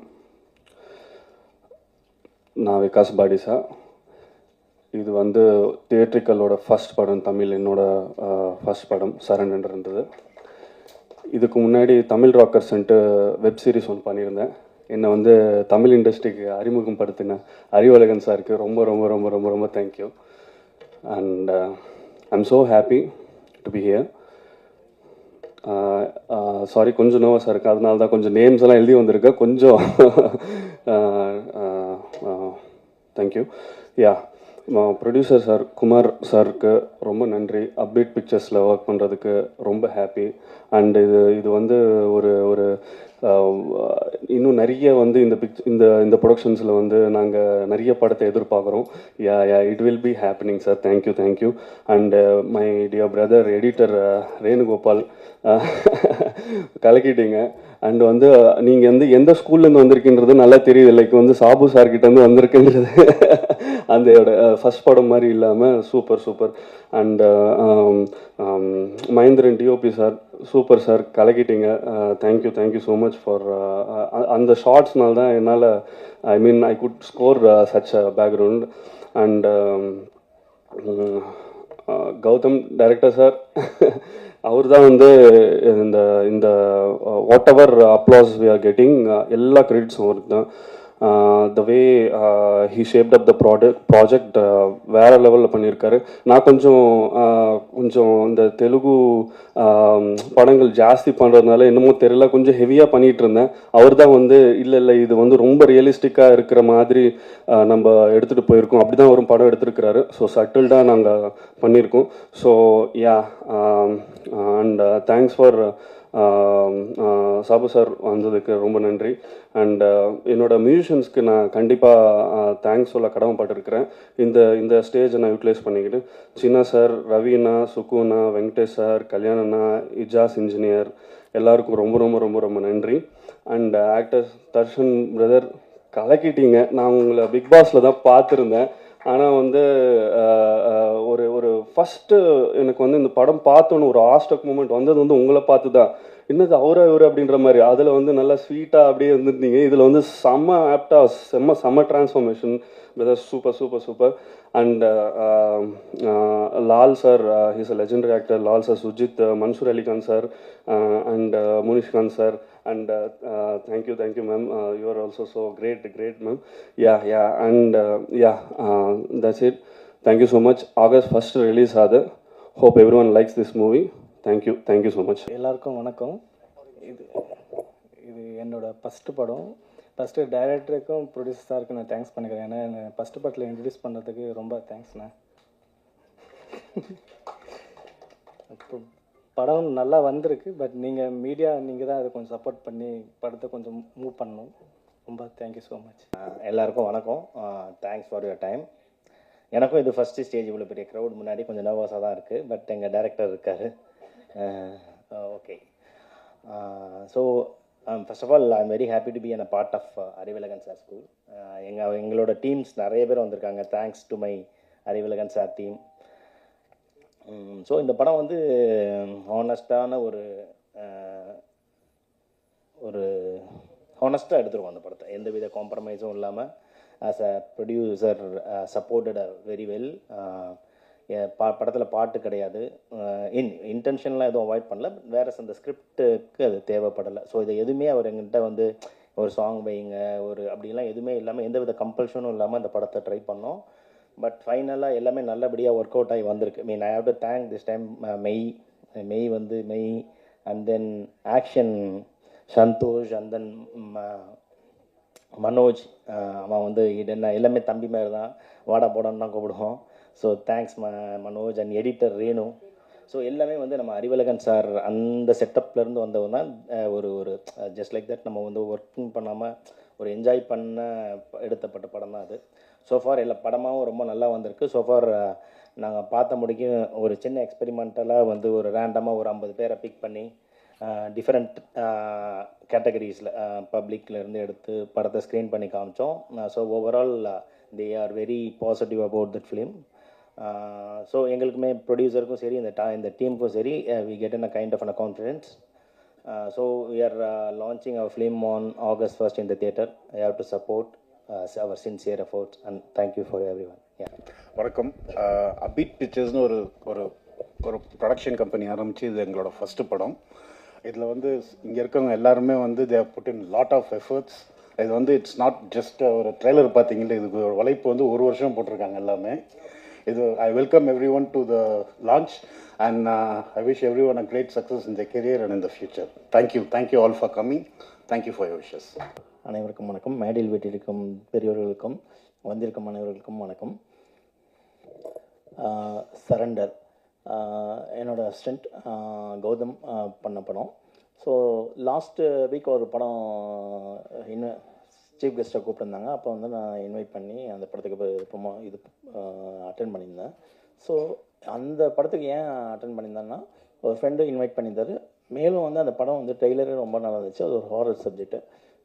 நான் விகாஸ் பாடிசா. இது வந்து தியேட்ரிக்கலோட ஃபஸ்ட் படம், தமிழ் என்னோட ஃபஸ்ட் படம் சரண்டர் இருந்தது. இதுக்கு முன்னாடி தமிழ் ராக்கர்ஸ்ன்ட்டு வெப் சீரிஸ் ஒன்று பண்ணியிருந்தேன். என்னை வந்து தமிழ் இண்டஸ்ட்ரிக்கு அறிமுகப்படுத்தின அறிவழகன் சாருக்கு ரொம்ப ரொம்ப ரொம்ப ரொம்ப ரொம்ப thank you. And I'm so happy to be here. Sorry, கொஞ்சம் நர்வஸாக இருக்குது, அதனால தான் கொஞ்சம் நேம்ஸ் எல்லாம் எழுதி வந்திருக்கு கொஞ்சம். தேங்க்யூ. யா, ப்ரொடியூசர் சார் குமார் சாருக்கு ரொம்ப நன்றி. அப்டேட் பிக்சர்ஸில் ஒர்க் பண்ணுறதுக்கு ரொம்ப ஹாப்பி. அண்டு இது வந்து ஒரு இன்னும் நிறைய வந்து இந்த ப்ரொடக்ஷன்ஸில் வந்து நாங்கள் நிறைய படத்தை எதிர்பார்க்குறோம். Ya it will be happening sir. Thank you. And my dear brother editor Venugopal, கலக்கிட்டீங்க. அண்ட் வந்து நீங்கள் வந்து எந்த ஸ்கூல்லேருந்து வந்திருக்கின்றது நல்லா தெரியுது. லைக் வந்து சாபு சார்கிட்டேருந்து வந்திருக்குன்றது அந்த ஃபஸ்ட் படம் மாதிரி இல்லாமல் super. And Mahendran DOP sir, super sir, கலக்கிட்டீங்க. தேங்க்யூ ஸோ மச் ஃபார் அந்த ஷார்ட்ஸ்னால தான் என்னால் I good score such a background. And Gautham director sir, அவர் தான் வந்து இந்த whatever applause we are getting எல்லா கிரெடிட்ஸும் அவருக்கு தான். The way he shaped up the project வேறு லெவலில் பண்ணியிருக்காரு. நான் கொஞ்சம் இந்த தெலுங்கு படங்கள் ஜாஸ்தி பண்ணுறதுனால என்னமோ தெரியல, கொஞ்சம் ஹெவியாக பண்ணிகிட்டு இருந்தேன். அவர் தான் வந்து இல்லை இது வந்து ரொம்ப ரியலிஸ்டிக்காக இருக்கிற மாதிரி நம்ம எடுத்துகிட்டு போயிருக்கோம், அப்படி தான் ஒரு படம் எடுத்துருக்கிறாரு. ஸோ சட்டில்டாக நாங்கள் பண்ணியிருக்கோம். So yeah, and thanks for Sabu sir வந்ததுக்கு ரொம்ப நன்றி. அண்ட் என்னோட மியூசிஷியன்ஸ்க்கு நான் கண்டிப்பாக தேங்க்ஸ் சொல்ல கடமைப்பட்டிருக்கிறேன். இந்த ஸ்டேஜை நான் யூட்டிலைஸ் பண்ணிக்கிட்டு சின்ன சார், ரவிண்ணா, சுக்குண்ணா, வெங்கடேஷ் சார், கல்யாணண்ணா, இஜாஸ் இன்ஜினியர் எல்லாருக்கும் ரொம்ப ரொம்ப ரொம்ப ரொம்ப நன்றி. அண்ட் ஆக்டர் தர்ஷன் பிரதர், கலக்கிட்டீங்க. நான் உங்களை பிக் பாஸில் தான் பார்த்துருந்தேன். ஆனால் வந்து ஒரு ஃபஸ்ட்டு எனக்கு வந்து இந்த படம் பார்த்தோன்னு ஒரு ஆஸ்டக் மூமெண்ட் வந்தது வந்து உங்களை பார்த்து தான். என்னது அவரா இவர் அப்படின்ற மாதிரி. அதில் வந்து நல்லா ஸ்வீட்டாக அப்படியே இருந்துருந்தீங்க. இதில் வந்து செம்ம ஆப்டாக செம்ம transformation. Super super super. And Lal sir, he's a legendary actor. Lal sir, Sujith, Mansoor Alikhan sir, and Munishkanth sir. And thank you ma'am, you are also so great ma'am. And that's it. Thank you so much. August 1st release ஆகுது. Hope everyone likes this movie. Thank you so much. எல்லாருக்கும் வணக்கம். இது இது என்னோட ஃபஸ்ட்டு படம். ஃபஸ்ட்டு டைரக்டருக்கும் ப்ரொடியூசர் சாருக்கும் நான் தேங்க்ஸ் பண்ணிக்கிறேன். ஏன்னா என்னை ஃபஸ்ட்டு படத்தில் இன்ட்ரடியூஸ் பண்ணுறதுக்கு ரொம்ப தேங்க்ஸ்ண்ணா. இப்போ படம் நல்லா வந்திருக்கு. பட் நீங்கள் மீடியா நீங்கள் தான் அதை கொஞ்சம் சப்போர்ட் பண்ணி படத்தை கொஞ்சம் மூவ் பண்ணணும். ரொம்ப தேங்க்யூ ஸோ மச். எல்லாருக்கும் வணக்கம். Thanks for your time. எனக்கும் இது ஃபஸ்ட்டு ஸ்டேஜ், இவ்வளோ பெரிய க்ரௌட் முன்னாடி கொஞ்சம் நர்வஸாக தான் இருக்குது. பட் எங்கள் டைரக்டர் இருக்கார். Okay. So first of all I am very happy to be an a part of Arivazhagan sir school. எங்களோட டீம்ஸ் நிறைய பேர் வந்திருக்காங்க. Thanks to my Arivazhagan sir team. So இந்த படம் வந்து ஹானஸ்டான ஒரு ஹானஸ்ட்டாக எடுத்துருவோம் அந்த படத்தை. எந்தவித காம்ப்ரமைஸும் இல்லாமல் as a producer supported very well. படத்தில் பாட்டு கிடையாது. இன்டென்ஷன்லாம் எதுவும் அவாய்ட் பண்ணல. பட் வேறு அந்த ஸ்கிரிப்டுக்கு அது தேவைப்படலை. ஸோ இதை எதுவுமே அவர் எங்கிட்ட வந்து ஒரு சாங் வைங்க அப்படிலாம் எதுவுமே இல்லாமல், எந்தவித கம்பல்ஷனும் இல்லாமல் அந்த படத்தை ட்ரை பண்ணோம். பட் ஃபைனலாக எல்லாமே நல்லபடியாக ஒர்க் அவுட் ஆகி வந்திருக்கு. Mean I have to thank this time may and then action Santhosh, and then Manoj. அவன் வந்து என்ன எல்லாமே தம்பி மாதிரி தான், வாடா போடான்னு தான் கூப்பிடுவோம். So thanks Manoj. And editor Renu. So எல்லாமே வந்து நம்ம அறிவழகன் சார் அந்த செட்டப்லேருந்து வந்தவங்க தான். ஒரு ஜஸ்ட் லைக் தட் நம்ம வந்து ஒர்க்கிங் பண்ணாமல் ஒரு என்ஜாய் பண்ண எடுத்தப்பட்ட படம் தான் அது. ஸோஃபார் எல்லா படமாகவும் ரொம்ப நல்லா வந்திருக்கு. ஸோஃபார் நாங்கள் பார்த்த முடிக்கும் ஒரு சின்ன எக்ஸ்பெரிமெண்டலாக வந்து ஒரு ரேண்டமாக ஒரு 50 பேரை பிக் பண்ணி டிஃப்ரெண்ட் கேட்டகரிஸில் பப்ளிக்லேருந்து எடுத்து படத்தை ஸ்க்ரீன் பண்ணி காமிச்சோம். So overall they are very positive about that film. So எங்களுக்குமே ப்ரொடியூசருக்கும் சரி இந்த டீமுக்கும் சரி we get in a kind of an confidence. So we are launching our film on August 1st in the theatre. I have to support our sincere efforts and thank you for everyone. வணக்கம். அபீட் பிக்சர்ஸ்னு ஒரு ஒரு ப்ரொடக்ஷன் கம்பெனி ஆரம்பித்து இது எங்களோட ஃபஸ்ட்டு படம். இதில் வந்து இங்கே இருக்கவங்க எல்லாருமே வந்து they have put in lot of efforts. இது வந்து இட்ஸ் நாட் ஜஸ்ட் ஒரு ட்ரெய்லர் பார்த்தீங்கன்னா, இதுக்கு ஒரு உழைப்பு வந்து 1 வருஷம் போட்டிருக்காங்க எல்லாமே. இது I welcome everyone to the launch and I wish everyone a great success in the career and in the future. Thank you all for coming. Thank you for your wishes. அனைவருக்கும் வணக்கம். மேடையில் வீட்டிற்கும் பெரியவர்களுக்கும் வந்திருக்கும் அனைவர்களுக்கும் வணக்கம். சரண்டர் என்னோட அசிஸ்டண்ட் கௌதம் பண்ண படம். ஸோ லாஸ்ட் வீக் ஒரு படம் இன்னும் சீஃப் கெஸ்ட்டாக கூப்பிட்டுருந்தாங்க. அப்போ வந்து நான் இன்வைட் பண்ணி அந்த படத்துக்கு அட்டென்ட் பண்ணியிருந்தேன். ஸோ அந்த படத்துக்கு ஏன் அட்டென்ட் பண்ணியிருந்தேன்னா, ஒரு ஃப்ரெண்டு இன்வைட் பண்ணியிருந்தார். மேலும் வந்து அந்த படம் வந்து ட்ரெய்லரே ரொம்ப நல்லா இருந்துச்சு. அது ஒரு ஹாரர் சப்ஜெக்ட்டு.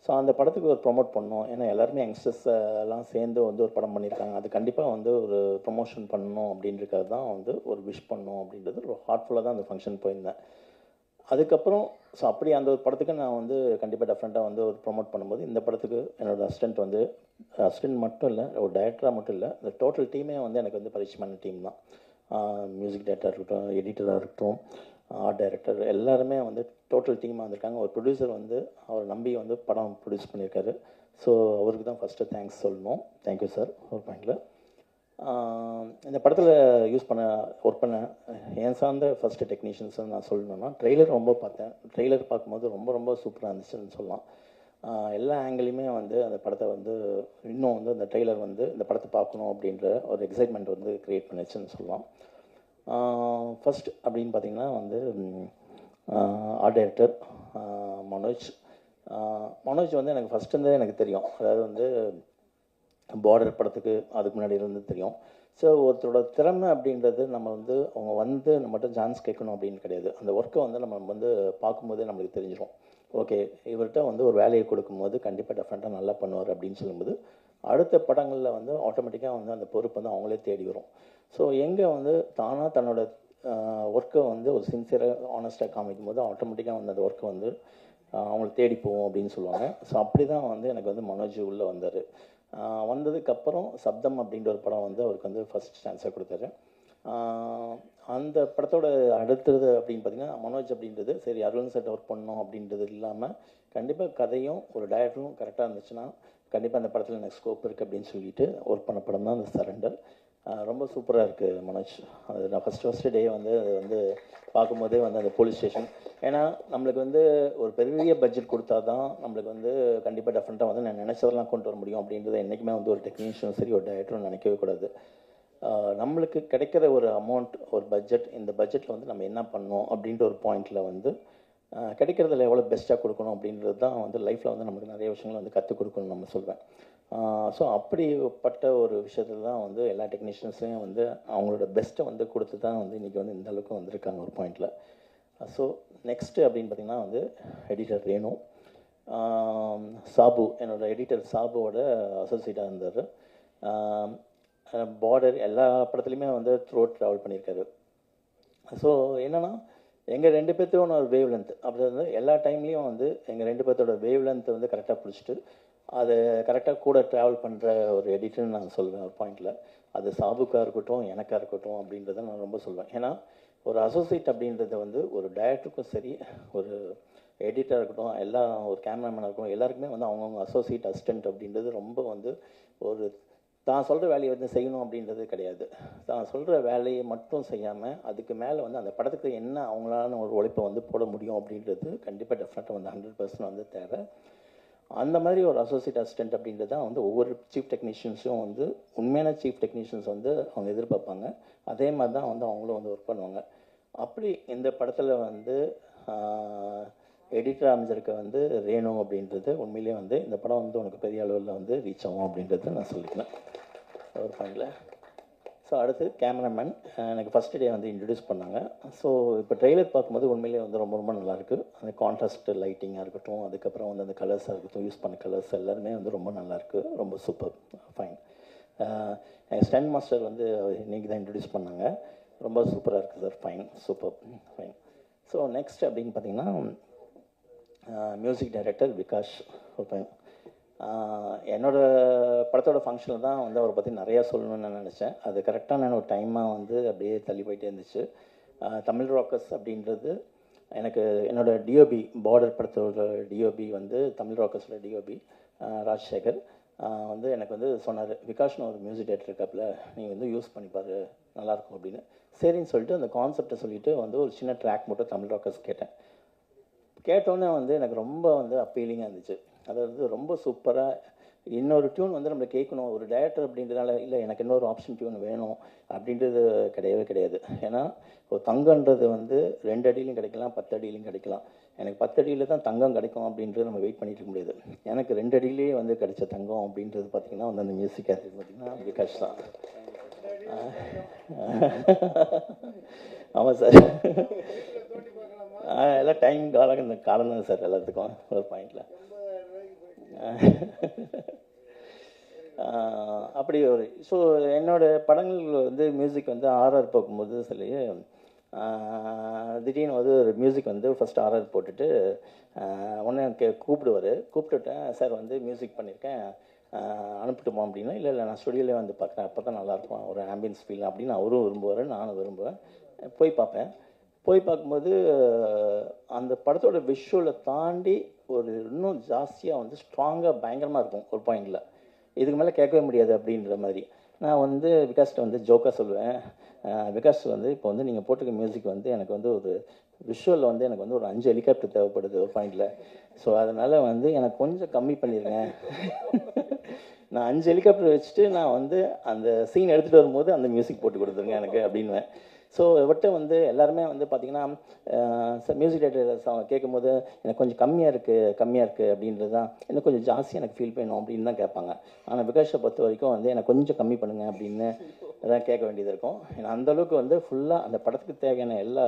ஸோ அந்த படத்துக்கு ஒரு ப்ரொமோட் பண்ணோம். ஏன்னா எல்லாருமே யங்ஸ்டர்ஸ் எல்லாம் சேர்ந்து வந்து ஒரு படம் பண்ணியிருக்காங்க. அது கண்டிப்பாக வந்து ஒரு ப்ரொமோஷன் பண்ணணும் அப்படின்றது தான் வந்து ஒரு விஷ் பண்ணணும் அப்படின்றது ஒரு ஹார்ட்ஃபுல்லாக தான் அந்த ஃபங்க்ஷன் போயிருந்தேன். அதுக்கப்புறம் ஸோ அப்படி அந்த ஒரு படத்துக்கு நான் வந்து கண்டிப்பாக டெஃபரெண்ட்டாக வந்து ஒரு ப்ரொமோட் பண்ணும்போது இந்த படத்துக்கு என்னோடய அசிஸ்டண்ட் மட்டும் இல்லை, ஒரு டைரக்டராக மட்டும் இல்லை, இந்த டோட்டல் டீமே வந்து எனக்கு வந்து பரிச்சயமான டீம் தான். மியூசிக் டைரக்டராக இருக்கட்டும், எடிட்டராக இருக்கட்டும், ஆர்ட் டைரக்டர் எல்லாருமே வந்து டோட்டல் டீமாக வந்திருக்காங்க. ஒரு ப்ரொடியூசர் வந்து அவரை நம்பி வந்து படம் ப்ரொடியூஸ் பண்ணியிருக்காரு. ஸோ அவருக்கு தான் ஃபஸ்ட்டு தேங்க்ஸ் சொல்லணும். Thank you sir. ஒரு பாயிண்டில் இந்த படத்தில் ஒர்க் பண்ண என் சார்ந்த ஃபஸ்ட்டு டெக்னீஷியன்ஸ் நான் சொல்லணுன்னா, ட்ரெய்லர் ரொம்ப பார்த்தேன். ட்ரெய்லர் பார்க்கும்போது ரொம்ப ரொம்ப சூப்பராக இருந்துச்சுன்னு சொல்லலாம். எல்லா ஆங்கிலையுமே வந்து அந்த படத்தை வந்து இன்னும் வந்து அந்த ட்ரெய்லர் வந்து இந்த படத்தை பார்க்கணும் அப்படின்ற ஒரு எக்ஸைட்மெண்ட் வந்து க்ரியேட் பண்ணிச்சுன்னு சொல்லலாம். ஃபஸ்ட் அப்படின்னு பார்த்திங்கன்னா வந்து ஆர்ட் டைரக்டர் மனோஜ் வந்து எனக்கு ஃபஸ்ட்டு எனக்கு தெரியும். அதாவது வந்து பார்டர் படத்துக்கு அதுக்கு முன்னாடி இருந்து தெரியும். ஸோ ஒருத்தரோட திறமை அப்படின்றது நம்ம வந்து அவங்க வந்து நம்மகிட்ட சான்ஸ் கேட்கணும் அப்படின்னு கிடையாது. அந்த ஒர்க்கை வந்து நம்ம வந்து பார்க்கும்போதே நம்மளுக்கு தெரிஞ்சிடும். ஓகே, இவர்கிட்ட வந்து ஒரு வேலையை கொடுக்கும்போது கண்டிப்பாக டெஃபரெண்ட்டாக நல்லா பண்ணுவார் அப்படின்னு சொல்லும்போது அடுத்த படங்களில் வந்து ஆட்டோமேட்டிக்காக வந்து அந்த பொறுப்பு வந்து அவங்களே தேடி வரும். ஸோ எங்கே வந்து தானாக தன்னோட ஒர்க்கை வந்து ஒரு சின்சியராக ஆனஸ்ட்டாக காமிக்கும் போது ஆட்டோமேட்டிக்காக வந்து அந்த ஒர்க்கை வந்து அவங்கள தேடி போவோம் அப்படின்னு சொல்லுவாங்க. ஸோ அப்படி தான் வந்து எனக்கு வந்து மனோஜ் உள்ளே வந்தார். வந்ததுக்கப்புறம் சப்தம் அப்படின்ற ஒரு படம் வந்து அவருக்கு வந்து ஃபஸ்ட் சான்ஸாக கொடுத்தாரு. அந்த படத்தோட அடுத்தது அப்படின்னு பார்த்தீங்கன்னா மனோஜ் அப்படின்றது சரி அருண் சார்ட்ட ஒர்க் பண்ணணும் அப்படின்றது இல்லாமல் கண்டிப்பாக கதையும் ஒரு டைரக்டரும் கரெக்டாக இருந்துச்சுன்னா கண்டிப்பாக அந்த படத்தில் எனக்கு ஸ்கோப் இருக்குது அப்படின்னு சொல்லிட்டு ஒர்க் பண்ண படம் தான் அந்த சரண்டர். ரொம்ப சூப்பராக இருக்குது மனோஜ். அது நான் ஃபஸ்ட்டு டே வந்து அது வந்து பார்க்கும்போதே வந்து அந்த போலீஸ் ஸ்டேஷன், ஏன்னா நம்மளுக்கு வந்து ஒரு பெரிய பட்ஜெட் கொடுத்தா தான் நம்மளுக்கு வந்து கண்டிப்பாக டெஃபரெண்ட்டாக வந்து நான் நினச்சதெல்லாம் கொண்டு வர முடியும் அப்படின்றத என்றைக்குமே வந்து ஒரு டெக்னீஷியனும் சரி ஒரு டைரக்டரும் நினைக்கவே கூடாது. நம்மளுக்கு கிடைக்கிற ஒரு அமௌண்ட் ஒரு பட்ஜெட், இந்த பட்ஜெட்டில் வந்து நம்ம என்ன பண்ணோம் அப்படின்ற ஒரு பாயிண்டில் வந்து கிடைக்கிறதுல எவ்வளோ பெஸ்ட்டாக கொடுக்கணும் அப்படின்றது தான் வந்து லைஃப்பில் வந்து நமக்கு நிறைய விஷயங்கள் வந்து கற்றுக் கொடுக்கணும்னு நம்ம சொல்வேன். ஸோ அப்படிப்பட்ட ஒரு விஷயத்தில் தான் வந்து எல்லா டெக்னீஷியன்ஸையும் வந்து அவங்களோட பெஸ்ட்டை வந்து கொடுத்து தான் வந்து இன்றைக்கி வந்து இந்த அளவுக்கு வந்திருக்காங்க ஒரு பாயிண்டில். ஸோ நெக்ஸ்ட்டு அப்படின்னு பார்த்திங்கன்னா வந்து எடிட்டர் ரேணு, சாபு, என்னோடய எடிட்டர் சாபுவோட அசோசியேட்டாக இருந்தார். பார்டர் எல்லா படத்துலையுமே வந்து த்ரோட் ட்ராவல் பண்ணியிருக்காரு. ஸோ என்னென்னா எங்கள் 2 பேர்த்தோட ஒரு வேவ் லென்த் அப்படி வந்து எல்லா டைம்லேயும் வந்து எங்கள் 2 பேர்த்தோட வேவ் லென்த்தை வந்து கரெக்டாக பிடிச்சிட்டு அதை கரெக்டாக கூட ட்ராவல் பண்ணுற ஒரு எடிட்டர்னு நான் சொல்வேன் ஒரு பாயிண்டில். அது சாபுக்காக இருக்கட்டும் எனக்காக இருக்கட்டும் அப்படின்றத நான் ரொம்ப சொல்வேன். ஏன்னா ஒரு அசோசியேட் அப்படின்றத வந்து ஒரு டைரக்டருக்கும் சரி ஒரு எடிட்டராக இருக்கட்டும் எல்லா ஒரு கேமராமேனாக இருக்கட்டும் எல்லாருக்குமே வந்து அவங்கவுங்க அசோசியேட் அசிஸ்டன்ட் அப்படின்றது ரொம்ப வந்து ஒரு தான் சொல்கிற வேலையை வந்து செய்யணும் அப்படின்றது கிடையாது. தான் சொல்கிற வேலையை மட்டும் செய்யாமல் அதுக்கு மேலே வந்து அந்த படத்துக்கு என்ன அவங்களான ஒரு உழைப்பை வந்து போட முடியும் அப்படின்றது கண்டிப்பாக டெஃபினட்டாக வந்து 100% வந்து தேவை. அந்த மாதிரி ஒரு அசோசியேட் அசிஸ்டன்ட் அப்படின்றது தான் வந்து ஒவ்வொரு சீஃப் டெக்னீஷியன்ஸும் வந்து உண்மையான சீஃப் டெக்னீஷியன்ஸ் வந்து அவங்க எதிர்பார்ப்பாங்க. அதே மாதிரி தான் வந்து அவங்களும் வந்து ஒர்க் பண்ணுவாங்க. அப்படி இந்த படத்தில் வந்து எடிட்டர் அமைஞ்சிருக்க வந்து ரேணு அப்படின்றது உண்மையிலே வந்து இந்த படம் வந்து உனக்கு பெரிய அளவில் வந்து ரீச் ஆகும் அப்படின்றத நான் சொல்லிக்கிறேன் ஒரு பாயிண்டில். ஸோ அடுத்து கேமராமேன் எனக்கு ஃபஸ்ட் டே வந்து இன்ட்ரடியூஸ் பண்ணாங்க. ஸோ இப்போ ட்ரெய்லர் பார்க்கும்போது உண்மையிலே வந்து ரொம்ப ரொம்ப நல்லாயிருக்கு. அந்த கான்ட்ராஸ்ட் லைட்டிங்காக இருக்கட்டும், அதுக்கப்புறம் வந்து அந்த கலர்ஸாக இருக்கட்டும், யூஸ் பண்ண கலர்ஸ் எல்லாருமே வந்து ரொம்ப நல்லாயிருக்கு, ரொம்ப சூப்பர் ஃபைன். எங்கள் ஸ்டன் மாஸ்டர் வந்து இன்றைக்கி தான் இன்ட்ரடியூஸ் பண்ணாங்க, ரொம்ப சூப்பராக இருக்குது sir, fine super fine. So next அப்படின்னு பார்த்தீங்கன்னா மியூசிக் டைரக்டர் விகாஷ் ஃபைன். என்னோடய படத்தோட ஃபங்க்ஷனில் தான் வந்து அவரை பற்றி நிறையா சொல்லணும்னு நான் நினச்சேன். அது கரெக்டான ஒரு டைமாக வந்து அப்படியே தள்ளி போயிட்டே இருந்துச்சு. தமிழ் ராக்கர்ஸ் அப்படின்றது எனக்கு என்னோடய டிஓபி பார்டர் படத்தோட டிஓபி வந்து தமிழ் ராக்கர்ஸோட டிஓபி ராஜசேகர் வந்து எனக்கு வந்து சொன்னார், விகாஷ்னு ஒரு மியூசிக் டைரக்டர் இருக்காப்புல நீ வந்து யூஸ் பண்ணிப்பார் நல்லாயிருக்கும் அப்படின்னு. சரின்னு சொல்லிட்டு அந்த கான்செப்டை சொல்லிவிட்டு வந்து ஒரு சின்ன ட்ராக் மட்டும் தமிழ் ராக்கர்ஸ் கேட்டேன். கேட்டோன்னே வந்து எனக்கு ரொம்ப வந்து அப்பீலிங்காக இருந்துச்சு. அதாவது ரொம்ப சூப்பராக இன்னொரு டியூன் வந்து நம்ம கேட்கணும் ஒரு டைரக்டர் அப்படின்றதால இல்லை எனக்கு இன்னொரு ஆப்ஷன் டியூன் வேணும் அப்படின்றது கிடையவே கிடையாது. ஏன்னா ஒரு தங்கன்றது வந்து 2 அடியிலையும் கிடைக்கலாம் 10 அடியிலையும் கிடைக்கலாம். எனக்கு 10 அடியில் தான் தங்கம் கிடைக்கும் அப்படின்றது நம்ம வெயிட் பண்ணிட்டு இருக்க முடியாது. எனக்கு 2 அடியிலேயே வந்து கிடைச்ச தங்கம் அப்படின்றது பார்த்திங்கன்னா வந்து அந்த மியூசிக் கேரக்டர் பார்த்திங்கன்னா விகாஷ் தான். ஆமாம் சார், எல்லாம் டைம் காலம் இந்த காலம் தான் சார் எல்லாத்துக்கும் ஒரு பாயிண்டில். அப்படி ஒரு ஸோ என்னோடய படங்கள் வந்து மியூசிக் வந்து ஆர்ஆர் போகும்போது சொல்லி திடீர்னு வந்து ஒரு மியூசிக் வந்து ஃபஸ்ட்டு ஆர்ஆர் போட்டுட்டு உடனே கூப்பிட்டுட்டேன் சார் வந்து மியூசிக் பண்ணியிருக்கேன் அனுப்பிட்டுமா அப்படின்னா இல்லை நான் ஸ்டுடியோலேயே வந்து பார்க்குறேன் அப்போ தான் நல்லாயிருக்கும் ஒரு ஆம்பியன்ஸ் ஃபீல் அப்படின்னு அவரும் விரும்புவார் நானும் விரும்புவேன். போய் பார்ப்பேன். போய் பார்க்கும்போது அந்த படத்தோட விஷுவலை தாண்டி ஒரு இன்னும் ஜாஸ்தியாக வந்து ஸ்ட்ராங்காக பயங்கரமாக இருக்கும் ஒரு பாயிண்டில். இதுக்கு மேலே கேட்கவே முடியாது அப்படின்ற மாதிரி. நான் வந்து விகாஸ்கிட்ட வந்து ஜோக்காக சொல்லுவேன், விகாஸ் வந்து இப்போ வந்து நீங்கள் போட்டிருக்க மியூசிக் வந்து எனக்கு வந்து ஒரு விஷுவலில் வந்து எனக்கு வந்து ஒரு 5 ஹெலிகாப்டர் தேவைப்படுது ஒரு பாயிண்டில். ஸோ அதனால் வந்து எனக்கு கொஞ்சம் கம்மி பண்ணிடுங்க. நான் 5 ஹெலிகாப்டர் வச்சுட்டு நான் வந்து அந்த சீன் எடுத்துகிட்டு வரும்போது அந்த மியூசிக் போட்டு கொடுத்துருங்க எனக்கு அப்படின்வேன். ஸோ இவர்கிட்ட வந்து எல்லாருமே வந்து பார்த்திங்கன்னா மியூசிக் டைரக்டர் கேட்கும்போது எனக்கு கொஞ்சம் கம்மியாக இருக்குது அப்படின்றது தான், இன்னும் கொஞ்சம் ஜாஸ்தியாக எனக்கு ஃபீல் பண்ணணும் அப்படின்னு தான் கேட்பாங்க. ஆனால் விகாஷை பொறுத்த வரைக்கும் வந்து எனக்கு கொஞ்சம் கம்மி பண்ணுங்கள் அப்படின்னு தான் கேட்க வேண்டியது இருக்கும். ஏன்னா அந்தளவுக்கு வந்து ஃபுல்லாக அந்த படத்துக்கு தேவையான எல்லா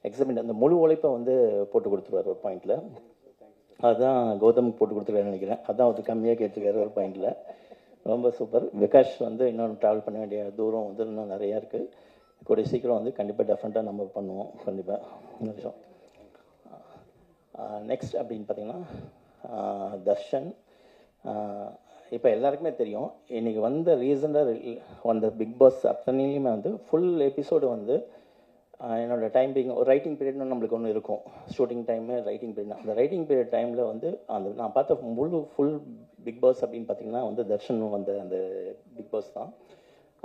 எக்ஸாம்பிள் அந்த முழு உழைப்பை வந்து போட்டு கொடுத்துருவார் ஒரு பாயிண்டில். அதுதான் கௌதமுக்கு போட்டு கொடுத்துருக்காருன்னு நினைக்கிறேன். அதான் அவர் கம்மியாக கேட்டிருக்காரு ஒரு பாயிண்டில். ரொம்ப சூப்பர். விகாஷ் வந்து இன்னும் ட்ராவல் பண்ண வேண்டிய தூரம் வந்து இன்னும் நிறையா இருக்குது. கூடிய சீக்கிரம் வந்து கண்டிப்பாக டெஃபரெண்ட்டாக நம்ம பண்ணுவோம் கண்டிப்பாக இந்த விஷயம். நெக்ஸ்ட் அப்படின்னு பார்த்தீங்கன்னா தர்ஷன். இப்போ எல்லாருக்குமே தெரியும், இன்றைக்கி வந்த ரீசெண்டாக வந்த பிக் பாஸ் அத்தனையுமே வந்து ஃபுல் எபிசோடு வந்து என்னோடய டைமிங் ஒரு ரைட்டிங் பீரியட்னு நம்மளுக்கு ஒன்று இருக்கும். Shooting time writing period. அந்த ரைட்டிங் பீரியட் டைமில் வந்து அந்த நான் பார்த்த ஃபுல் பிக் பாஸ் அப்படின்னு பார்த்தீங்கன்னா வந்து தர்ஷன் வந்த அந்த பிக் பாஸ் தான்.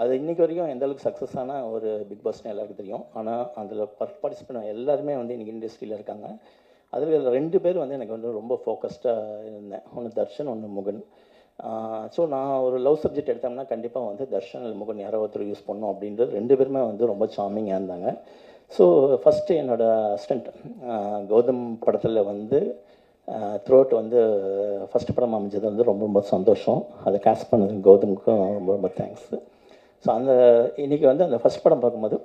அது இன்றைக்கி வரைக்கும் எந்த அளவுக்கு சக்ஸஸான ஒரு பிக் பாஸ்னு எல்லாருக்கும் தெரியும். ஆனால் அதில் பார்ட்டிசிபேட் எல்லாருமே வந்து இன்றைக்கி இண்டஸ்ட்ரியில் இருக்காங்க. அதில் 2 பேர் வந்து எனக்கு வந்து ரொம்ப ஃபோக்கஸ்டாக இருந்தேன். ஒன்று தர்ஷன், ஒன்று முகன். ஸோ நான் ஒரு லவ் சப்ஜெக்ட் எடுத்தோம்னா கண்டிப்பாக வந்து தர்ஷன் இல்லை முகன் யாரோ ஒருத்தர் யூஸ் பண்ணோம் அப்படின்றது 2 பேருமே வந்து ரொம்ப சாமிங்காக இருந்தாங்க. ஸோ ஃபஸ்ட்டு என்னோடய அசிஸ்டண்ட் கௌதம் படத்தில் வந்து த்ரோட் வந்து ஃபஸ்ட்டு படம் அமைஞ்சது வந்து ரொம்ப ரொம்ப சந்தோஷம். அதை கேஸ்ட் பண்ணது கௌதமுக்கும் ரொம்ப ரொம்ப தேங்க்ஸு. ஸோ அந்த இன்றைக்கி வந்து அந்த ஃபஸ்ட் படம் பார்க்கும்போது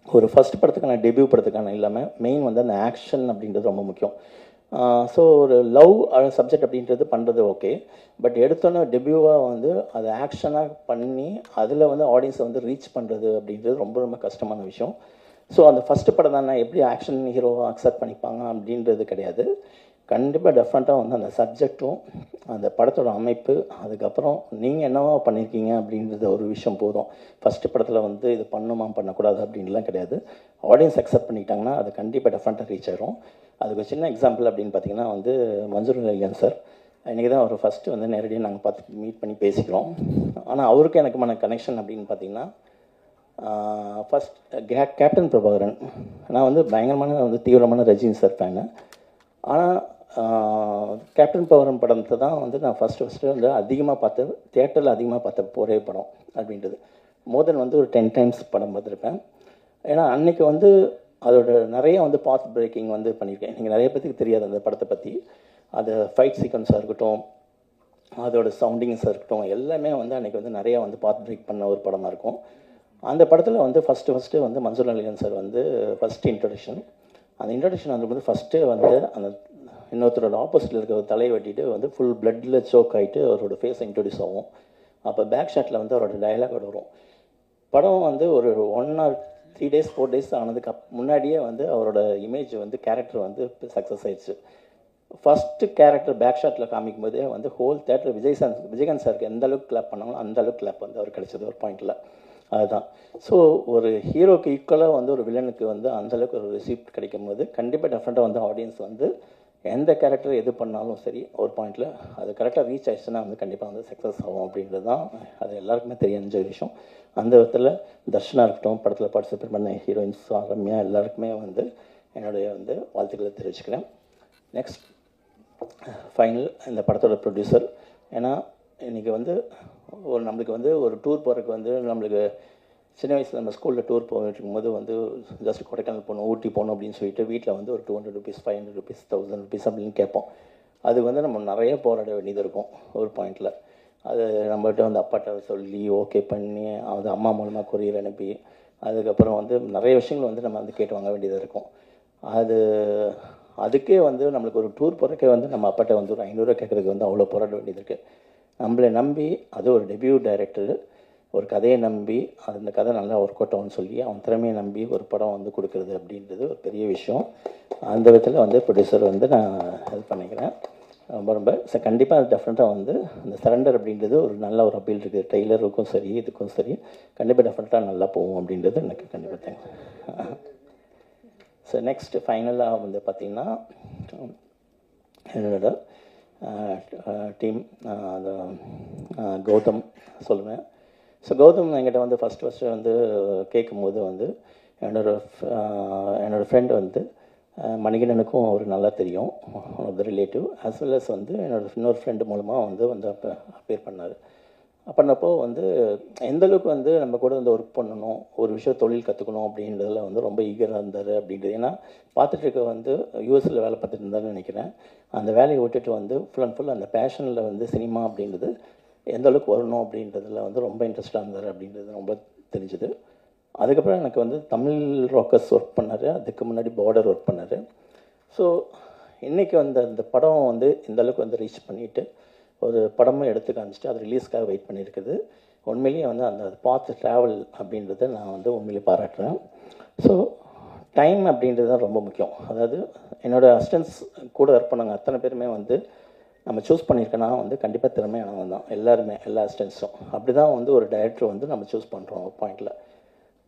ஒரு ஃபஸ்ட் படத்துக்கான டெபியூ படத்துக்கான இல்லாமல் மெயின் வந்து அந்த ஆக்ஷன் அப்படின்றது ரொம்ப முக்கியம். ஸோ ஒரு லவ் சப்ஜெக்ட் அப்படின்றது பண்ணுறது ஓகே, பட் எடுத்தோன்னே டெபியூவாக வந்து அதை ஆக்ஷனாக பண்ணி அதில் வந்து ஆடியன்ஸை வந்து ரீச் பண்ணுறது அப்படின்றது ரொம்ப ரொம்ப கஷ்டமான விஷயம். ஸோ அந்த ஃபஸ்ட்டு படம் தானே எப்படி ஆக்ஷன் ஹீரோவாக அக்செப்ட் பண்ணிப்பாங்க அப்படின்றது கிடையாது. கண்டிப்பாக டெஃபரெண்ட்டாக வந்து அந்த சப்ஜெக்டும் அந்த படத்தோட அமைப்பு, அதுக்கப்புறம் நீங்கள் என்னவோ பண்ணியிருக்கீங்க அப்படின்றது ஒரு விஷயம் போதும். ஃபஸ்ட்டு படத்தில் வந்து இது பண்ணுமா பண்ணக்கூடாது அப்படின்லாம் கிடையாது. ஆடியன்ஸ் அக்செப்ட் பண்ணிட்டாங்கன்னா அது கண்டிப்பாக டெஃபரெண்ட்டாக ரீச் ஆயிரும். அதுக்கு ஒரு சின்ன எக்ஸாம்பிள் அப்படின்னு பார்த்தீங்கன்னா வந்து மன்சூர் அலிகான் சார். இன்றைக்கி தான் அவர் ஃபஸ்ட்டு வந்து நேரடியாக நாங்கள் பார்த்து மீட் பண்ணி பேசிக்கிறோம். ஆனால் அவருக்கு எனக்குமான கனெக்ஷன் அப்படின்னு பார்த்தீங்கன்னா ஃபஸ்ட் கேப்டன் பிரபாகரன். நான் வந்து பயங்கரமான வந்து தீவிரமான ரஜினி சார் ஃபேனு. ஆனால் கேப்டன் பிரபாகரன் படத்தை தான் வந்து நான் ஃபஸ்ட்டு வந்து அதிகமாக பார்த்த தியேட்டரில் அதிகமாக பார்த்த ஒரே படம் அப்படின்றது. மோர் தென் வந்து ஒரு 10 times படம் பார்த்துருப்பேன். ஏன்னா அன்றைக்கி வந்து அதோட நிறைய வந்து பாத் பிரேக்கிங் வந்து பண்ணியிருக்கேன். நீங்கள் நிறைய பேருக்கு தெரியாது அந்த படத்தை பற்றி. அது ஃபைட் சீக்வன்ஸாக இருக்கட்டும், அதோட சவுண்டிங்ஸாக இருக்கட்டும், எல்லாமே வந்து அன்றைக்கி வந்து நிறையா வந்து பாத் பிரேக் பண்ண ஒரு படமாக இருக்கும். அந்த படத்தில் வந்து ஃபஸ்ட்டு வந்து மன்சூர் அலிகான் சார் வந்து ஃபஸ்ட்டு இன்ட்ரொடக்ஷன். அந்த இன்ட்ரொடக்ஷன் வந்து ஃபஸ்ட்டு வந்து அந்த இன்னொருத்தரோட ஆப்போசிட்டில் இருக்க ஒரு தலையை வெட்டிட்டு வந்து ஃபுல் பிளட்டில் சோக் ஆகிட்டு அவரோட ஃபேஸை இன்ட்ரொடியூஸ் ஆகும். அப்போ பேக் ஷாட்டில் வந்து அவரோட டயலாக் வரும். படம் வந்து ஒரு 1 or 3 days 4 days ஆனதுக்கு முன்னாடியே வந்து அவரோட இமேஜ் வந்து கேரக்டர் வந்து சக்ஸஸ் ஆயிடுச்சு. ஃபஸ்ட்டு கேரக்டர் பேக் ஷாட்டில் காமிக்கும் போதே வந்து ஹோல் தேட்டர் விஜயகாந்த் சாருக்கு எந்த அளவுக்கு கிளாப் பண்ணாங்களோ அந்த அளவுக்கு கிளாப் வந்து அவர் கிடச்சது ஒரு பாயிண்டில். அதுதான். ஸோ ஒரு ஹீரோக்கு ஈக்குவலாக வந்து ஒரு வில்லனுக்கு வந்து அந்தளவுக்கு ஒரு ரிசீப்ட் கிடைக்கும் போது கண்டிப்பாக டெஃபரெண்ட்டாக வந்து ஆடியன்ஸ் வந்து எந்த கேரக்டர் எது பண்ணாலும் சரி ஒரு பாயிண்டில் அது கரெக்டாக ரீச் ஆயிடுச்சுன்னா வந்து கண்டிப்பாக வந்து சக்ஸஸ் ஆகும் அப்படின்றது தான் அது எல்லாருக்குமே தெரிஞ்ச விஷயம். அந்த விதத்தில் தர்ஷனாக இருக்கட்டும், படத்தில் பார்ட்டிசிபேட் பண்ண ஹீரோயின்ஸ் ரம்யா எல்லாருக்குமே வந்து என்னுடைய வந்து வாழ்த்துக்களை தெரிவிச்சுக்கிறேன். நெக்ஸ்ட் ஃபைனல் இந்த படத்தோட ப்ரொடியூசர். ஏன்னா இன்றைக்கி வந்து நம்மளுக்கு வந்து ஒரு டூர் போகிறதுக்கு வந்து நம்மளுக்கு சின்ன வயசில் நம்ம ஸ்கூலில் டூர் போயிட்டு இருக்கும்போது வந்து ஜஸ்ட் கொடைக்கானல் போகணும், ஊட்டி போகணும் அப்படின்னு சொல்லிட்டு வீட்டில் வந்து ஒரு 200 rupees 500 rupees 1000 rupees அப்படின்னு கேட்போம். அது வந்து நம்ம நிறைய போராட வேண்டியது இருக்கும் ஒரு பாயிண்டில். அது நம்மகிட்ட வந்து அப்பாட்ட சொல்லி ஓகே பண்ணி அது அம்மா மூலமாக கொரியர் அனுப்பி அதுக்கப்புறம் வந்து நிறைய விஷயங்கள் வந்து நம்ம வந்து கேட்டு வாங்க வேண்டியதாக இருக்கும். அதுக்கே வந்து நம்மளுக்கு ஒரு டூர் போகிறக்கே வந்து நம்ம அப்பாட்ட வந்து ஒரு 500 கேட்குறதுக்கு வந்து அவ்வளோ போராட வேண்டியது இருக்குது. நம்மளை நம்பி அது ஒரு டெபியூ டைரக்டர் ஒரு கதையை நம்பி அந்த கதை நல்லா ஒர்க் அவுட் ஆகும்னு சொல்லி அவன் திறமையை நம்பி ஒரு படம் வந்து கொடுக்குறது அப்படின்றது ஒரு பெரிய விஷயம். அந்த விதத்தில் வந்து ப்ரொடியூசர் வந்து நான் ஹெல்ப் பண்ணிக்கிறேன் ரொம்ப கண்டிப்பாக அது டெஃபரெண்ட்டாக வந்து அந்த சரண்டர் அப்படின்றது ஒரு நல்ல ஒரு அப்பீல் இருக்குது. ட்ரெய்லருக்கும் சரி இதுக்கும் சரி கண்டிப்பாக டெஃபரெண்ட்டாக நல்லா போகும் அப்படின்றது எனக்கு கண்டிப்பாக தேங்க்ஸ். ஸோ நெக்ஸ்ட் ஃபைனலாக வந்து பார்த்திங்கன்னா என்னோட டீம் கௌதம் சொல்லுவேன். ஸோ கௌதம் என்கிட்ட வந்து ஃபஸ்ட்டு வந்து கேட்கும்போது வந்து என்னோடய ஃப்ரெண்டு வந்து மணிகண்டனுக்கும் அவர் நல்லா தெரியும், the relative as well as வந்து இன்னொரு ஃப்ரெண்டு மூலமாக வந்து அப்பேர் பண்ணார். பண்ணப்போ வந்து எந்தளவுக்கு வந்து நம்ம கூட வந்து ஒர்க் பண்ணணும், ஒரு விஷயம் தொழில் கற்றுக்கணும் அப்படின்றதுல வந்து ரொம்ப ஈகராக இருந்தார் அப்படின்றது. ஏன்னா பார்த்துட்டு இருக்க வந்து யூஎஸில் வேலை பார்த்துட்டு இருந்தாருன்னு நினைக்கிறேன். அந்த வேலையை விட்டுட்டு வந்து ஃபுல் அண்ட் ஃபுல் அந்த பேஷனில் வந்து சினிமா அப்படின்றது எந்த அளவுக்கு வரணும் அப்படின்றதுல வந்து ரொம்ப இன்ட்ரெஸ்டாக இருந்தார் அப்படின்றது ரொம்ப தெரிஞ்சுது. அதுக்கப்புறம் எனக்கு வந்து தமிழ் ராக்கர்ஸ் ஒர்க் பண்ணார், அதுக்கு முன்னாடி பார்டர் ஒர்க் பண்ணார். ஸோ இன்றைக்கி வந்து அந்த படம் வந்து இந்த அளவுக்கு வந்து ரீச் பண்ணிவிட்டு ஒரு படமும் எடுத்து காமிச்சிட்டு அது ரிலீஸ்க்காக வெயிட் பண்ணியிருக்குது. உண்மையிலேயே வந்து அந்த பாத் ட்ராவல் அப்படின்றத நான் வந்து உண்மையிலேயே பாராட்டுறேன். ஸோ டைம் அப்படின்றது தான் ரொம்ப முக்கியம். அதாவது என்னோடய அசிஸ்டன்ஸ் கூட ஒர்க் பண்ணவங்க அத்தனை பேருமே வந்து நம்ம சூஸ் பண்ணியிருக்கேன்னா வந்து கண்டிப்பாக திறமையானவங்க தான் எல்லாருமே, எல்லா அசிஸ்டன்ஸும். அப்படி தான் வந்து ஒரு டைரக்டர் வந்து நம்ம சூஸ் பண்ணுறோம் ஒரு பாயிண்டில்.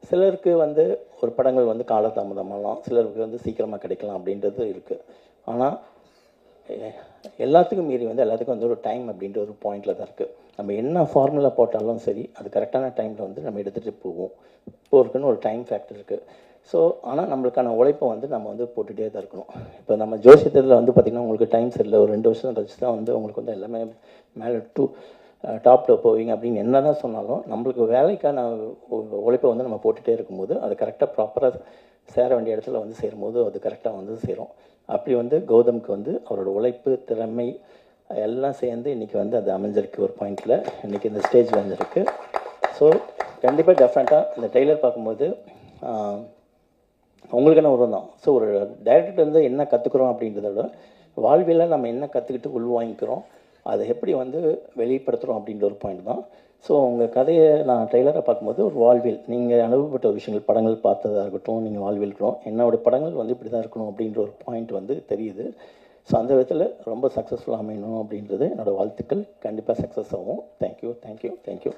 சிலருக்கு வந்து ஒரு படங்கள் வந்து காலதாமதமாகலாம், சிலருக்கு வந்து சீக்கிரமாக கிடைக்கலாம் அப்படின்றது இருக்குது. ஆனால் எல்லாத்துக்கும் மீறி வந்து எல்லாத்துக்கும் வந்து ஒரு டைம் அப்படின்ற ஒரு பாயிண்டில் தான் இருக்குது. நம்ம என்ன ஃபார்முலா போட்டாலும் சரி அது கரெக்டான டைமில் வந்து நம்ம எடுத்துகிட்டு போவோம். போகிறதுக்குன்னு ஒரு டைம் ஃபேக்டர் இருக்குது. ஸோ ஆனால் நம்மளுக்கான உழைப்பை வந்து நம்ம வந்து போட்டுகிட்டே தான் இருக்கணும். இப்போ நம்ம ஜோசியத்தில் வந்து பார்த்திங்கன்னா உங்களுக்கு டைம் சரியில்லை, ஒரு 2 வருஷம் கழிச்சு தான் வந்து உங்களுக்கு வந்து எல்லாமே மேலே டாப்பில் போவீங்க அப்படின்னு என்ன தான் சொன்னாலும் நம்மளுக்கு வேலைக்கான உழைப்பை வந்து நம்ம போட்டுகிட்டே இருக்கும்போது அது கரெக்டாக ப்ராப்பராக சேர வேண்டிய இடத்துல வந்து சேரும்போது அது கரெக்டாக வந்து சேரும். அப்படி வந்து கௌதம்க்கு வந்து அவரோட உழைப்பு, திறமை எல்லாம் சேர்ந்து இன்றைக்கி வந்து அது அமைஞ்சிருக்கு ஒரு பாயிண்டில், இன்றைக்கி இந்த ஸ்டேஜில் அமைஞ்சிருக்கு. ஸோ கண்டிப்பாக டெஃபினட்டாக இந்த ட்ரெய்லர் பார்க்கும்போது உங்களுக்கான உரம் தான். ஸோ ஒரு டைரக்டர் வந்து என்ன கற்றுக்குறோம் அப்படின்றத விட வாழ்வியலில் நம்ம என்ன கற்றுக்கிட்டு உள்வாங்கிக்கிறோம், அதை எப்படி வந்து வெளிப்படுத்துகிறோம் அப்படின்ற ஒரு பாயிண்ட் தான். ஸோ உங்கள் கதையை நான் ட்ரெய்லரை பார்க்கும்போது ஒரு வாழ்வியல், நீங்கள் அனுபவப்பட்ட ஒரு விஷயங்கள், படங்கள் பார்த்ததாக இருக்கட்டும், நீங்கள் வாழ்வியல் இருக்கணும், என்னோடய படங்கள் வந்து இப்படி தான் இருக்கணும் அப்படின்ற ஒரு பாயிண்ட் வந்து தெரியுது. ஸோ அந்த விதத்தில் ரொம்ப சக்ஸஸ்ஃபுல்லாக அமையணும் அப்படின்றது என்னோடய வாழ்த்துக்கள். கண்டிப்பாக சக்ஸஸ் ஆகும். தேங்க்யூ.